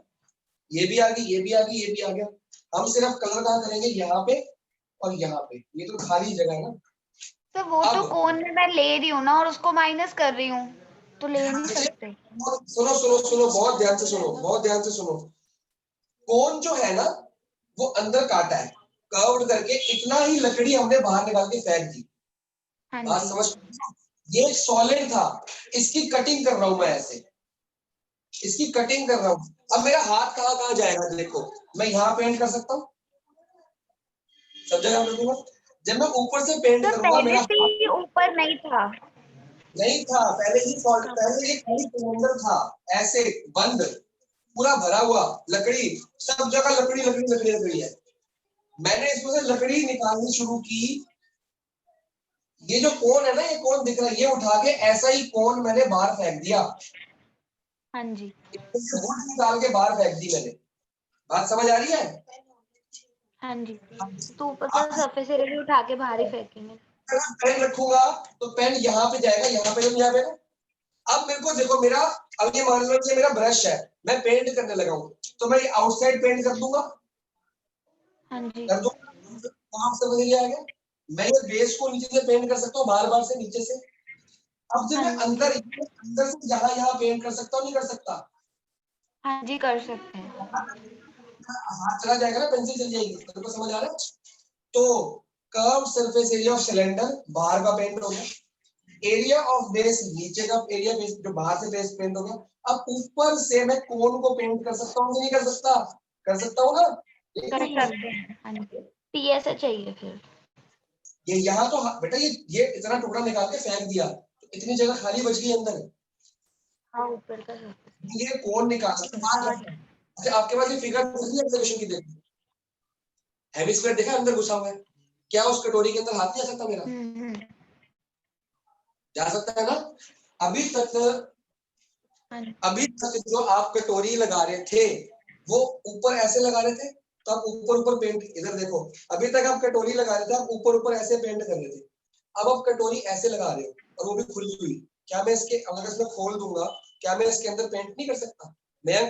ये भी आ गई, ये भी आ गई, ये भी आ गया। हम सिर्फ कलर कहाँ करेंगे? यहाँ पे और यहाँ पे, ये तो खाली जगह है ना। तो वो तो अब कोन में मैं ले रही हूँ ना, और उसको माइनस कर रही हूँ, तो ले नहीं सकते। सुनो सुनो सुनो, बहुत ध्यान से सुनो, बहुत ध्यान से सुनो। कोन जो है ना, वो अंदर काटा है कर्व्ड करके, इतना ही लकड़ी हमने बाहर निकाल के फेंक दी। हाँ बात जी। समझ? ये सॉलिड था, इसकी कटिंग कर रहा हूं मैं ऐसे, इसकी कटिंग कर रहा हूं। अब मेरा हाथ कहाँ कहाँ जाएगा? देखो, मैं यहाँ पेंट कर सकता हूँ, सब जगह करूंगा। जब मैं ऊपर से पेंट सर करूंगा, पहले मेरा से ही ऊपर नहीं था। नहीं था पहले ही, पहले ये खाली सिलेंडर था, ऐसे बंद, पूरा भरा हुआ लकड़ी, सब जगह लकड़ी लकड़ी लकड़ी लकड़ी है। मैंने इसमें से लकड़ी निकालनी शुरू की। ये जो कोन है ना, ये कोन दिख रहा है, ये उठा के ऐसा ही कोन मैंने बाहर फेंक दिया। हाँ जी। इससे वुड निकाल के बाहर फेंक दी मैंने। बात समझ आ रही है? हाँ जी, तो ऊपर का सरफेस एरिया भी उठा के बाहर ही फेंकेंगे। अगर पेन रखूंगा तो पेन यहाँ पे जाएगा, यहाँ पे नहीं जाएगा। अब मेरे को देखो, मेरा अब ये मान लो कि मेरा ब्रश है, मैं पेंट करने लगा हूँ, तो मैं आउटसाइड पेंट कर दूंगा, हाँ जी, कर दूंगा, काम से बदल जाएगा। मैं ये बेस को नीचे से पेंट कर सकता हूँ, बार बार से नीचे से। अब जब मैं अंदर अंदर से यहाँ पेंट कर सकता हूँ, नहीं कर सकता? हाँ जी, कर सकते हैं। हाथ चला जाएगा ना, पेंसिल चल जाएगी। तेरे को समझ आ रहा है? तो curve surface area of cylinder बाहर का पेंट हो गया, एरिया ऑफ बेस नीचे का एरिया बेस जो बाहर से बेस पेंट हो गया। अब ऊपर से मैं कोन को पेंट कर सकता हूँ, नहीं कर सकता? कर सकता हूँ ना? कर सकते हैं। हाँ जी। TSA चाहिए फिर। ये यहाँ तो बेटा, ये इतना टुकड़ा निकाल के फेंक दिया, तो इतनी जगह खाली बच गई अंदर। हाँ, ऊपर का सरफेस। ये कोन निकाल अच्छा, आपके पास ये फिगर एग्जीबिशन की देखो, हैवी स्क्वायर देखा अंदर घुसा हुआ है, क्या उस कटोरी के अंदर हाथ नहीं आ सकता मेरा? जा सकता है ना? अभी तक जो आप कटोरी लगा रहे थे, वो ऊपर ऐसे लगा रहे थे, तो आप ऊपर ऊपर पेंट, इधर देखो, अभी तक आप कटोरी लगा रहे थे, आप ऊपर ऊपर ऐसे पेंट कर रहे थे। अब आप कटोरी ऐसे लगा रहे हो, और वो भी खुली हुई। क्या मैं इसके, अगर इसमें खोल दूंगा, क्या मैं इसके अंदर पेंट नहीं कर सकता? मैं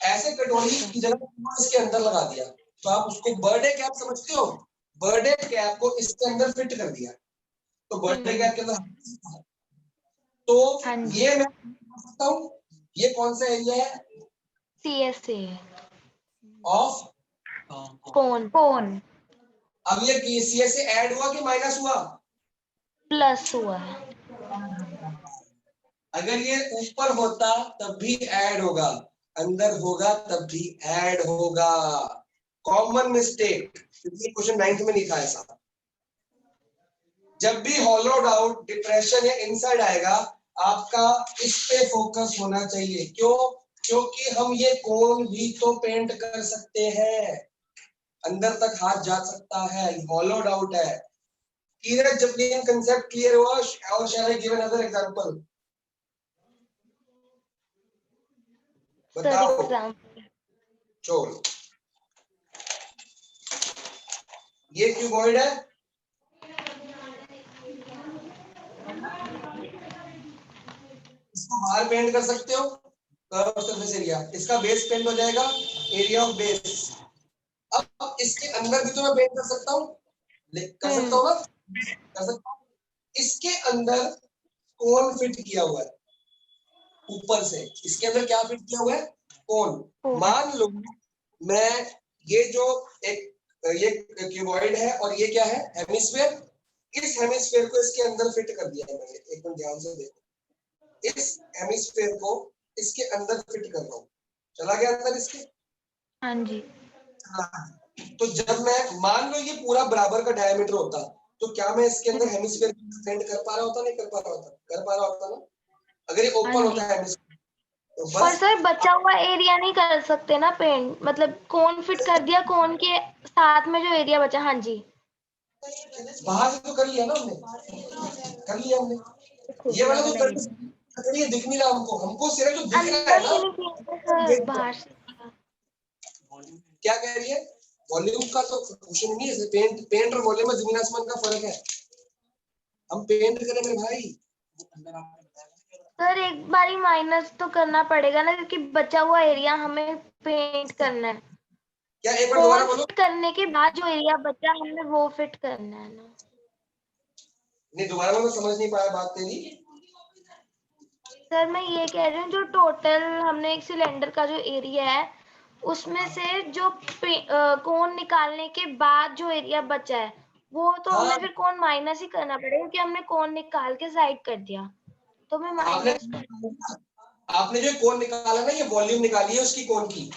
ऐसे कटोरी की जगह इसके अंदर लगा दिया, तो आप उसको बर्थडे कैप समझते हो? बर्थडे कैप को इसके अंदर फिट कर दिया, तो बर्थडे कैप के अंदर, तो ये मैं सकता हूँ। ये कौन सा एरिया है? TSA of cone. अब ये KCA से ऐड हुआ कि माइनस हुआ? प्लस हुआ है। अगर ये ऊपर होता तब भी ऐड होगा, अंदर होगा तब भी ऐड होगा। कॉमन मिस्टेक, क्योंकि क्वेश्चन 9th में नहीं था ऐसा। जब भी हॉलोड आउट डिप्रेशन या इनसाइड आएगा, आपका इस पे फोकस होना चाहिए। क्यों? क्योंकि हम ये कोन भी तो पेंट कर सकते हैं, अंदर तक हाथ जा सकता है, हॉलोड आउट है। क्लियर? जब ये कंसेप्ट क्लियर हुआ, और शैल आई गिव अनदर एग्जांपल? बताओ। चलो, ये क्यूबॉइड है, इसको बाहर पेंट कर सकते हो, कर्व सरफेस एरिया, इसका बेस पेंट हो जाएगा, एरिया ऑफ बेस। अब इसके अंदर भी तो मैं पेंट कर सकता हूँ, कर सकता हूँ ना, कर सकता हूँ। इसके अंदर कोन फिट किया हुआ है ऊपर से, इसके अंदर क्या फिट किया हुआ है, कोन। मान लो मैं ये जो एक ये क्यूबॉइड है और ये क्या है, हेमिस्फीयर, इस हेमिस्फीयर को इसके अंदर फिट कर दिया है मैंने, एक मिनट ध्यान से देखो, इस हेमिस्फीयर को इसके अंदर फिट कर रहा हूँ, चला गया अंदर इसके। हाँ जी। तो जब मैं मान लो ये पूरा बराबर का डायमीटर होता, तो क्या मैं इसके अंदर हेमिस्फीयर फिट कर पा रहा होता, नहीं कर पा रहा होता, कर पा रहा होता ना, अगर ये ओपन होता है हेमिस्फीयर। तो और बस सर बचा हुआ एरिया नहीं कर सकते ना पेंट, मतलब कोन फिट कर दिया, कोन के साथ में जो एरिया बचा। हाँ जी, बाहर से तो कर लिया ना हमने, कर लिया हमने। ये वाला जो लकड़ी दिख नहीं रहा हमको, हमको सिर्फ जो दिख रहा है अंदर ना, से नहीं किया सर, बाहर से किया। क्या कह रही है, वॉल्यूम का तो क्वेश्चन नहीं है, पेंट और वॉल्यूम में जमीन आसमान का फर्क है। हम पेंट करें मेरे भाई, सर एक बारी माइनस तो करना पड़ेगा ना, क्योंकि बचा हुआ एरिया हमें पेंट करना है। क्या एक बार दोबारा कोन बोलो, फिट करने के बाद जो एरिया बचा हमें वो फिट करना है ना। नहीं दोबारा मैं समझ नहीं पाया बात तेरी। सर मैं ये कह रही हूँ, जो टोटल हमने एक सिलेंडर का जो एरिया है, उसमें से जो कोन निकालने के बाद जो एरिया बचा है, वो तो हाँ, हमें फिर कोन माइनस ही करना पड़ेगा, क्योंकि हमने कोन निकाल के साइड कर दिया, तो मैं आपने माइनस। आपने जो कोन निकाला ना, ये वॉल्यूम निकाली है उसकी कोन की,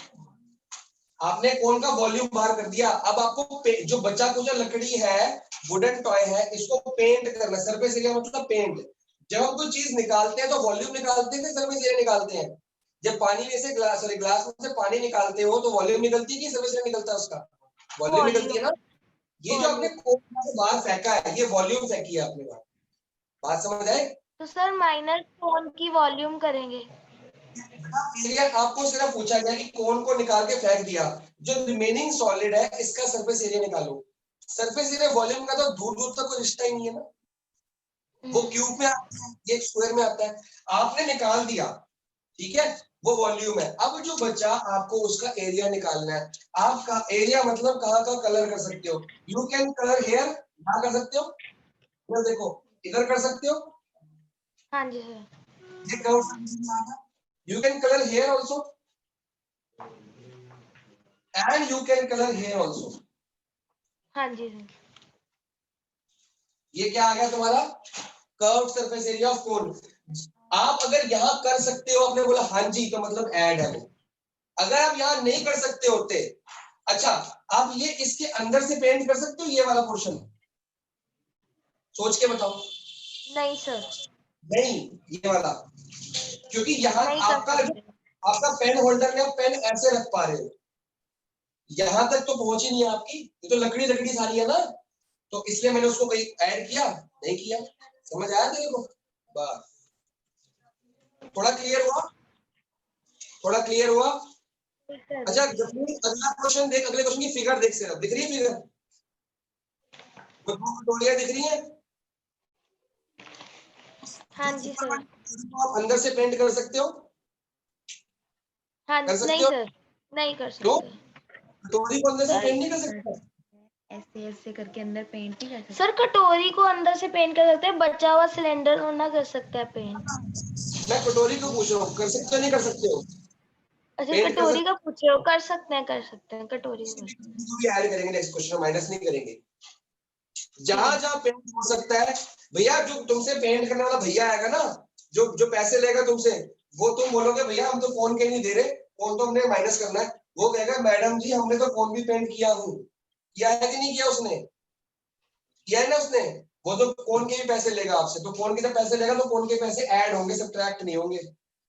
आपने कोन का वॉल्यूम बाहर कर दिया। अब आपको जो बचा कुछ लकड़ी है, वुडन टॉय है, इसको पेंट करना, सरफेस एरिया मतलब पेंट। जब हम कोई चीज निकालते हैं तो वॉल्यूम निकालते हैं, सरफेस एरिया निकालते हैं। जब पानी में से ग्लास में से पानी निकालते हो तो वॉल्यूम निकलती है कि सरफेस एरिया निकलता है उसका, वॉल्यूम निकलती है ना। ये जो आपने कोन से बाहर फेंका है, ये वॉल्यूम फेंकी है आपने बाहर, बात समझ आए। तो सर माइनस कोन की वॉल्यूम करेंगे। एरिया आपको सिर्फ पूछा गया कि कोन को निकाल के फेंक दिया, जो रिमेनिंग सॉलिड है इसका सरफेस एरिया निकालो। सरफेस एरिया वॉल्यूम का तो दूर दूर तक कोई रिश्ता ही नहीं है ना, वो क्यूब में आता है, ये स्क्वायर में आता है, आपने निकाल दिया, ठीक है, वो वॉल्यूम है। अब जो बचा आपको उसका एरिया निकालना है। आपका एरिया मतलब कहाँ का कलर कर सकते हो, यू कैन कलर हेयर, क्या कर सकते हो, इधर देखो, इधर कर सकते हो। हाँ जी सर। ये curve you can color here also and you can color here also। हाँ जी सर। ये क्या आ गया तुम्हारा, curve surface area of cone. आप अगर यहां कर सकते हो, आपने बोला हाँ जी, तो मतलब ऐड है वो। अगर आप यहां नहीं कर सकते होते, अच्छा आप ये इसके अंदर से पेंट कर सकते हो, ये वाला पोर्शन, सोच के बताओ। नहीं सर, नहीं, ये वाला, क्योंकि यहाँ नहीं कर आपका सकते। आपका पेन होल्डर में आप पेन ऐसे रख पा रहे हो, यहां तक तो पहुंच ही नहीं है आपकी, ये तो लकड़ी लकड़ी सारी है ना, तो इसलिए मैंने उसको कहीं ऐड किया नहीं किया। समझ आया तेरे को, बस थोड़ा क्लियर हुआ, थोड़ा क्लियर हुआ। अच्छा अगला क्वेश्चन देख, अगले क्वेश्चन की फिगर देख, सिर्फ दिख रही है फिगर, वो दो कटोरियां दिख रही है। हाँ जी सर। आप अंदर से पेंट कर सकते हो, हाँ कर सकते नहीं हो, सर, नहीं कर क्यों, सकते कटोरी को अंदर से पेंट नहीं कर सकते। ऐसे ऐसे करके अंदर पेंट नहीं कर सकते। सर। कटोरी को अंदर से पेंट कर सकते हैं, बचा हुआ सिलेंडर होना कर सकता है पेंट। मैं कटोरी को पूछ रहा हूँ, कर सकते हो नहीं कर सकते हो, अच्छा पेंट कर कटोरी सकते का पूछ रहे हो, कर सकते हैं, कर सकते हैं, कटोरी को कर सकते हो, भी ऐड करेंगे नेक्स्ट क्वेश्चन, माइनस नहीं करेंगे। हैं। जहां जहां पेंट हो सकता है भैया, जो तुमसे पेंट करने वाला भैया आएगा ना, जो जो पैसे लेगा तुमसे, वो तुम बोलोगे भैया हम तो फोन के नहीं दे रहे, फोन तो हमने माइनस करना है, वो कहेगा मैडम जी हमने तो फोन भी पेंट किया हूँ, किया है कि नहीं किया, उसने किया है ना उसने, वो तो फोन के भी पैसे लेगा आपसे, तो फोन के जब पैसे लेगा तो फोन के पैसे ऐड होंगे, सब्ट्रैक्ट नहीं होंगे।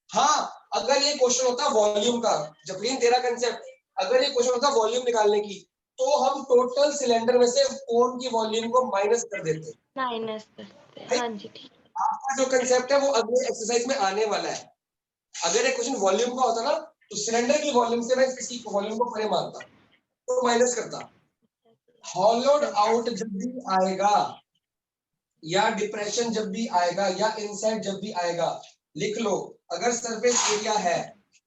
हाँ अगर ये क्वेश्चन होता वॉल्यूम का, जबरीन तेरा कंसेप्ट, अगर ये क्वेश्चन होता वॉल्यूम निकालने की, तो हम टोटल सिलेंडर में से कोन की वॉल्यूम को माइनस कर देते। माइनस करते हैं, हाँ जी ठीक। आपका जो कंसेप्ट है वो अगले एक्सरसाइज में आने वाला है। अगर ये क्वेश्चन वॉल्यूम का होता ना, तो सिलेंडर की वॉल्यूम से मैं इसकी वॉल्यूम को परे मानता तो माइनस करता। हॉलोड आउट जब भी आएगा, या डिप्रेशन जब भी आएगा, या इनसाइड जब भी आएगा, लिख लो अगर सरफेस एरिया है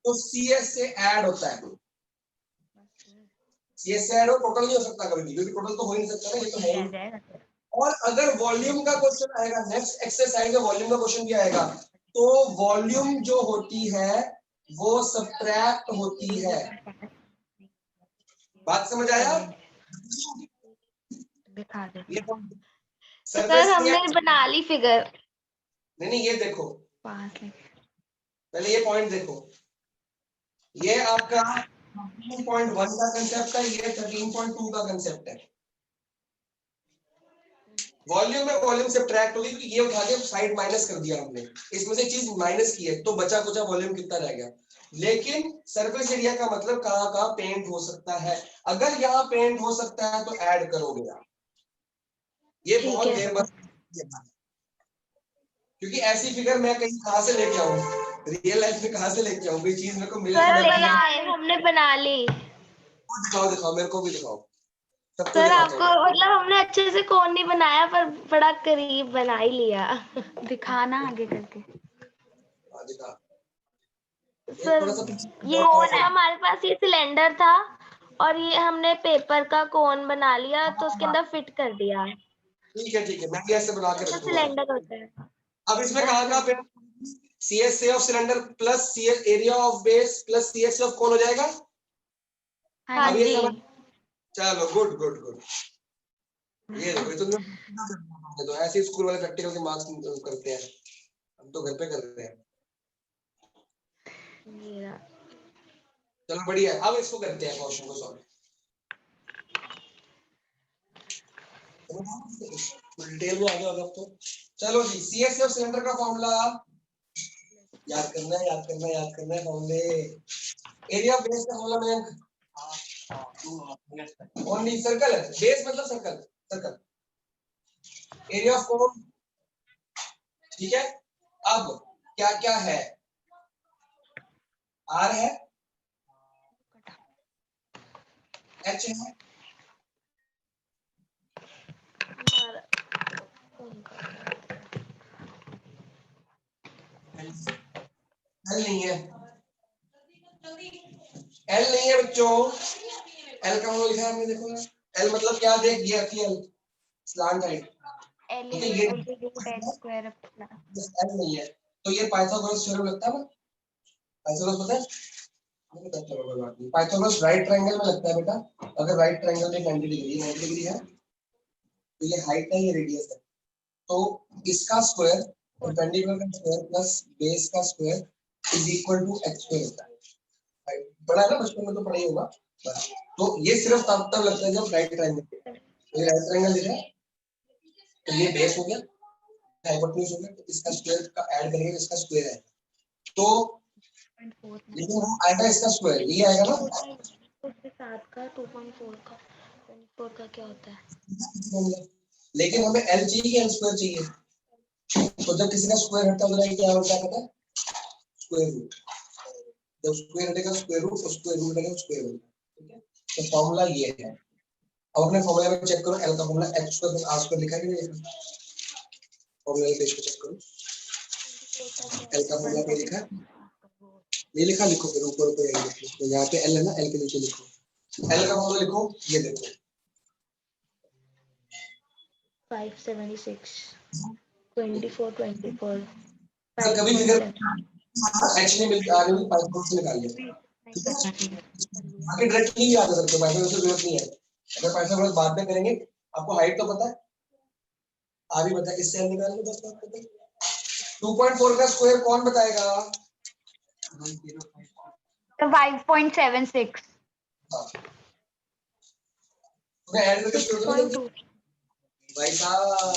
तो CS से ऐड होता है, CS से ऐड हो, टोटल नहीं हो सकता कभी भी, क्योंकि टोटल तो हो ही नहीं सकता ना, ये तो है ही। आ जाएगा सर। और अगर वॉल्यूम का क्वेश्चन आएगा, नेक्स्ट एक्सरसाइज में वॉल्यूम का क्वेश्चन भी आएगा, तो वॉल्यूम जो होती है वो सब्ट्रैक्ट होती है। बात समझ आया? दिखा दे ये सर, सरफेस हमने बना ली फिगर। नहीं, ये देखो पास में पहले ये पॉइंट देखो, ये आपका 13.1 का कंसेप्ट है, ये 13.2 का कंसेप्ट है। वॉल्यूम में वॉल्यूम सब्ट्रैक्ट होगी, क्योंकि ये उठा के साइड माइनस कर दिया हमने, इसमें से चीज माइनस की है, तो बचा कुचा वॉल्यूम कितना रह गया। लेकिन सरफेस एरिया का मतलब कहाँ कहाँ पेंट हो सकता है, अगर यहाँ पेंट हो सकता है तो ऐड करोगे आप। ये ठीक बहुत है। देर बाद, क्योंकि ऐसी फिगर मैं कहीं कहाँ से लेके आऊँ, रियल लाइफ में कहाँ से लेके आऊँ, कोई चीज मेरे को मिले तो सर मैं बनाए, हमने बना ली। दिखाओ दिखाओ, मेरे को भी दिखाओ, सबको सर दिखाता आपको हूँ। मतलब हमने अच्छे से कौन नहीं बनाया, पर बड़ा करीब बना ही लिया। दिखाना आगे करके। हाँ, दिखा। सर थोड़ा सा ये हमारे पास ये सिलेंडर था और ये हमने पेपर का कोन बना लिया, तो उसके अंदर फिट कर दिया। ठीक है, मैं भी ऐसे बना के तो रखूंगा। सिलेंडर होता है। अब इसमें कहाँ कहाँ पे CSA of cylinder plus CS area of base plus CSA of कौन हो जाएगा? हाँ अब ये जी। समझ, चलो गुड गुड गुड। ये देखो, ये तो ऐसे स्कूल वाले प्रैक्टिकल के मार्क्स करते हैं, हम तो घर पे कर रहे हैं। चलो बढ़िया, अब इसको करते हैं क्वेश्चन को सॉल्व। डिटेल में आ गया होगा अब तो। चलो जी, CSA ऑफ सिलेंडर का फॉर्मूला याद करना है फॉर्मूले। एरिया ऑफ बेस का फॉर्मूला में ओनली सर्कल है, बेस मतलब सर्कल एरिया ऑफ कोन, ठीक है। अब क्या क्या है, R है, H है, L नहीं है, L नहीं है बच्चों। L का मतलब लिखा है आपने, देखो ना, L मतलब क्या, देख ये आती है स्लैंट हाइट, ठीक है, ये L नहीं है, तो ये पाइथागोरस थ्योरम लगता है ना, पाइथागोरस पता है, पाइथागोरस राइट ट्रायंगल में लगता है बेटा। अगर राइट ट्रायंगल में 90 डिग्री है, तो ये हाइट है, ये रेडियस है, तो इसका स्क्वायर परपेंडिकुलर का स्क्वायर प्लस बेस का square is equal to h square होता है। पढ़ा है ना बचपन में, तो पढ़ा ही होगा। तो ये सिर्फ तब लगता है जब राइट ट्रायंगल, ये राइट ट्रायंगल दिख रहा है, तो ये बेस हो गया, हाइपोटेन्यूज हो गया, तो इसका स्क्वायर का ऐड करेंगे, इसका स्क्वायर है, तो लेकिन वो आएगा इसका स्क्वायर, ये आएगा ना, उसके साथ का 2.4 का 24 का क्या होता है? लेकिन हमें L चाहिए, L स्क्वायर चाहिए, तो जब किसी का स्क्वायर हटता है तो क्या होता है पता है? Square root. जब स्क्वायर हटेगा स्क्वायर रूट, और स्क्वायर रूट हटेगा स्क्वायर रूट, ठीक है। तो फॉर्मूला ये है। अब अपने फॉर्मूला में चेक करो, L का formula h square plus r square लिखा है कि नहीं लिखा? फॉर्मूला पे पेज पे चेक करो, L का फॉर्मूला पे लिखा है, ये लिखा, लिखो फिर ऊपर ऊपर ये लिखो, तो यहाँ पे L है ना, L के नीचे लिखो, L का फॉर्मूला लिखो, ये देखो 576 24 24 तो कभी फिगर h नहीं मिलती, r नहीं, पाइथागोरस से निकाल लिया, ठीक है। आगे डायरेक्टली भी आ सकते हो, पाइथागोरस की जरूरत नहीं है, अगर पाइथागोरस बाद में करेंगे। आपको हाइट तो पता है, r भी पता है, इससे L निकाल लो, बस बात खत्म। 2.4 का स्क्वायर कौन बताएगा? 5.76। तुम्हें ऐड करके स्क्वायर 6.2 भाई साहब,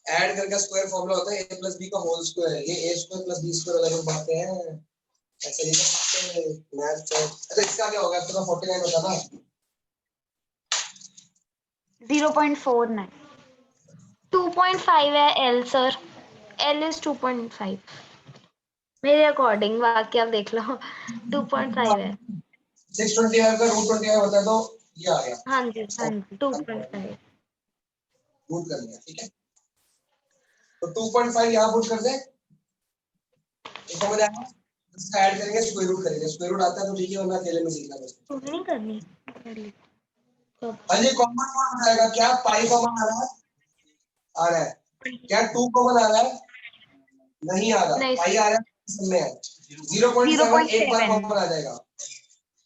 ऐड करके स्क्वायर फॉर्मूला होता है a प्लस b का होल स्क्वायर, ये a square plus b square अलग बातें हैं, ऐसे नहीं कर सकते मैथ। अच्छा इसका क्या होगा, इसका 49 होता ना, 0.49। 2.5 है L सर, L is 2.5 मेरे अकॉर्डिंग, बाकी आप देख लो। 2.5 है। 625 का रूट 25 होता है, तो ये आ गया, हाँ जी 2.5। रूट कर लिया, ठीक है। तो 2.5 यहाँ पुट कर दे, तो समझ आया। इसका ऐड करेंगे, स्क्वायर रूट करेंगे, स्क्वायर रूट आता है तो ठीक है, वरना अकेले में सीखना बस। नहीं करनी हाँ जी, कॉमन कौन बताएगा? क्या पाई कॉमन आ रहा है? आ रहा है। क्या 2 कॉमन आ रहा है? नहीं आ रहा। नहीं। पाई आ रहा है, इसमें है 0.7 एक बार 0.7 कॉमन आ जाएगा।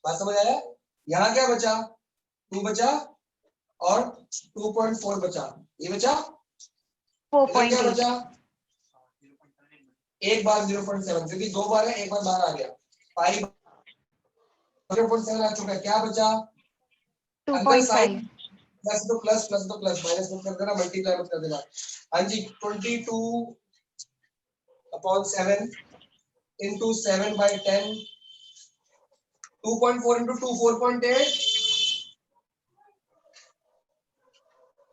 बात समझ आया? यहाँ क्या बचा? 2 बचा और 2.4 बचा। ये बचा, इधर क्या 4.8 बचा? एक बार 0.7, क्योंकि 2 बार है, एक बार बाहर आ गया। पाई 0.7 आ चुका है। क्या बचा? अंदर साइन 2.5 प्लस तो प्लस, प्लस तो प्लस, माइनस मत कर देना, मल्टीप्लाई मत कर देना। हाँ जी, 22/7 into 7/10, 2.4 into 2, 4.8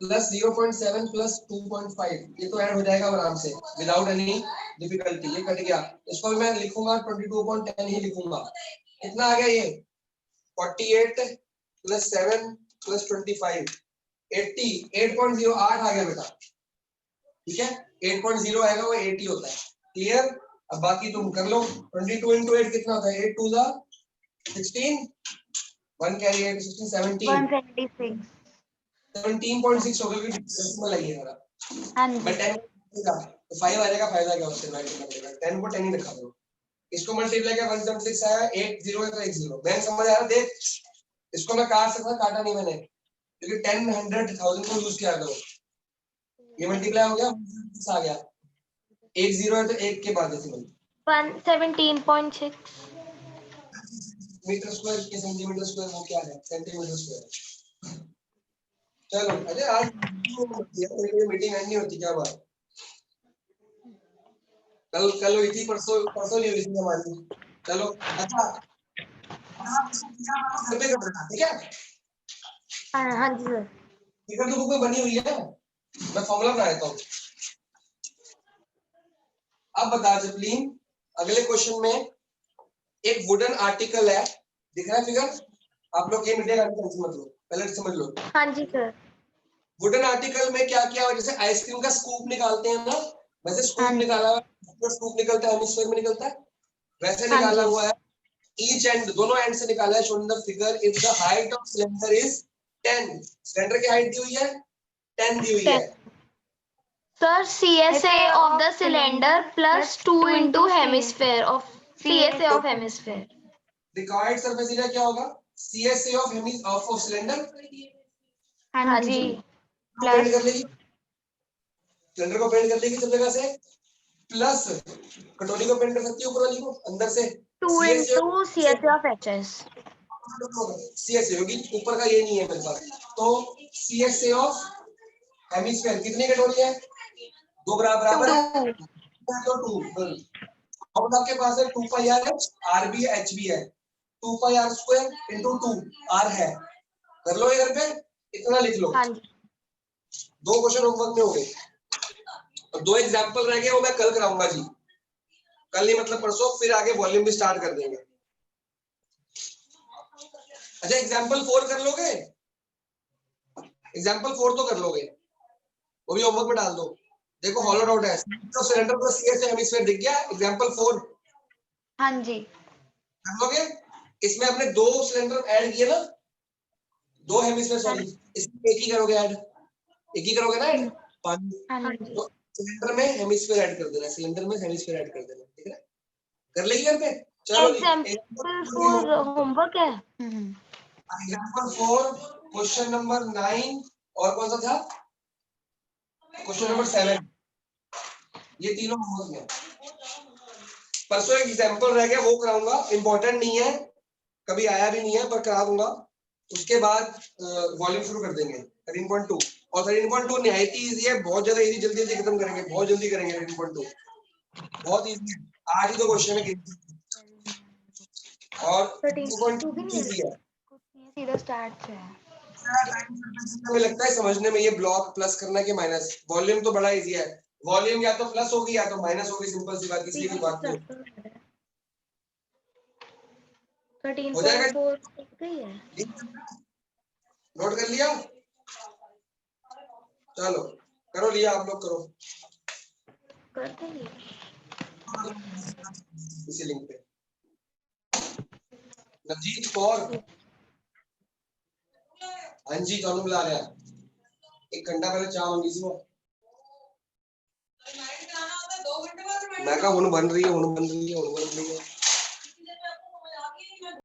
प्लस 0.7 प्लस 2.5, ये तो ऐड हो जाएगा आराम से विदाउट एनी डिफिकल्टी। ये कट गया, इसको भी मैं लिखूंगा 22/10 ही लिखूंगा। कितना आ गया ये? 48 प्लस 7 प्लस 25, 80, 8.0, 8 आ गया बेटा। ठीक है, 8.0 आएगा वो 80 होता है। क्लियर? अब बाकी तुम कर लो। 22 into 8 कितना होता है? 8 2 जा 16, 1 कैरी 8 16, 17, 176 17.6 हो गया, क्योंकि डेसिमल है ये हमारा। हाँ मैं जी 10 का तो 5 आ जाएगा, फायदा क्या उससे? 10 को 10 ही रखा दो। इसको मल्टीप्लाई किया 176 आया, 8 0 है तो 1 0। बैंक समझ आ रहा? देख, इसको मैं काट सकता, काटा नहीं मैंने, क्योंकि 10 100 1000 को यूज किया था। ये मल्टीप्लाई हो गया, 176 आ गया। 1 0 है तो 1 के बाद डेसिमल। 117.6 मीटर स्क्वायर के सेंटीमीटर स्क्वायर वो क्या है? Centimetre square. चलो, अरे आज मीटिंग एंड नहीं होती क्या बात? कल हुई थी, परसों परसों नहीं हुई थी हमारी। चलो अच्छा, घर पे कर देना, ठीक है? हाँ जी सर। फिगर तो बुक में बनी हुई है, मैं फॉर्मूला बना देता हूँ। अब बता जपलीन, अगले क्वेश्चन में एक वुडन आर्टिकल है, दिख रहा है फिगर? आप लोग ये मिटेगा नहीं, टेंशन मत लो, पहले समझ लो। हाँ जी सर। वुडन आर्टिकल में क्या क्या, जैसे आइसक्रीम का स्कूप निकालते हैं ना, वैसे स्कूप हाँ जी। निकाला हुआ है, स्कूप निकलता है हेमिस्फीयर में निकलता है, वैसे हाँ निकाला जी। हुआ है। ईच एंड, दोनों एंड से निकाला है। Shown the figure, if the height of cylinder is 10, cylinder की हाइट दी हुई है 10 दी हुई है। Sir, CSA of the cylinder plus 2 into hemisphere of CSA of hemisphere. Required surface area क्या होगा? CSA ऑफ सिलेंडर हाँ जी पेंट कर प्लस लेगी, सिलेंडर को पेंट कर लेगी सब जगह से, प्लस कटोरी को पेंट कर सकती है ऊपर वाली को अंदर से। 2 CSA into CSA of HS. CSA होगी, ऊपर का ये नहीं है मेरे पास, तो CSA ऑफ हेमिस्फीयर कितनी कटोरी है? 2 बराबर है तो 2। अब आपके पास है 2 पाई आर एच, आर भी है एच भी है, 2 pi r square into 2 are है। कर लो इधर पे, इतना लिख लो। हाँ जी। 2 क्वेश्चन होमवर्क में हो गए और 2 एग्जांपल रह गए, वो मैं कल कराऊंगा जी। कल नहीं मतलब परसों, फिर आगे वॉल्यूम भी स्टार्ट कर देंगे। अच्छा, एग्जांपल 4 कर लोगे? एग्जांपल 4 तो कर लोगे, वो भी होमवर्क में डाल दो। देखो हॉलो आउट है तो सिलेंडर को सीएस हेमिस्फीयर दिख गया। एग्जांपल 4 हाँ जी कर लोगे? इसमें हमने 2 सिलेंडर ऐड किए ना, 2 हेमिस्फीयर, सॉरी इसमें एक ही करोगे ऐड, एक ही करोगे ना ऐड, 5। हाँ जी तो सिलेंडर में हेमिस्फीयर ऐड कर देना, सिलेंडर में हेमिस्फीयर ऐड कर देना, ठीक है? कर लेगी घर पे? चलो जी, Example 4 homework है। एग्जांपल 4 क्वेश्चन नंबर 9 और कौन सा था? क्वेश्चन नंबर 7, ये तीनों होमवर्क में। परसों एक एग्जांपल रह गया, वो कराऊंगा, इंपॉर्टेंट नहीं है, कभी आया भी नहीं है, पर करा दूंगा। उसके बाद वॉल्यूम शुरू कर देंगे 13.2, और 13.2 निहायत ही इजी है, बहुत ज्यादा इजी, जल्दी जल्दी खत्म करेंगे, बहुत जल्दी करेंगे। 13.2 बहुत इजी है, आज ही तो क्वेश्चन है और 13.2 भी 13.2 नहीं इजी है। सीधा स्टार्ट से है। हमें लगता है समझने में ये ब्लॉक प्लस करना कि माइनस, वॉल्यूम तो बड़ा इजी है। वॉल्यूम या तो प्लस होगी या तो माइनस होगी, सिंपल सी बात, किसी की बात नहीं। हो जाएगा? 13.4 गई है। नोट कर लिया? चलो करो, लिया आप लोग, करो कर देंगे। इसी लिंक पे। नवजीत कौर हाँ जी ਤੁਹਾਨੂੰ बुला रहा एक घंटा पहले चाह मंगी सी मैं कहा हुन बन रही है हुन बन रही है हुन बन रही है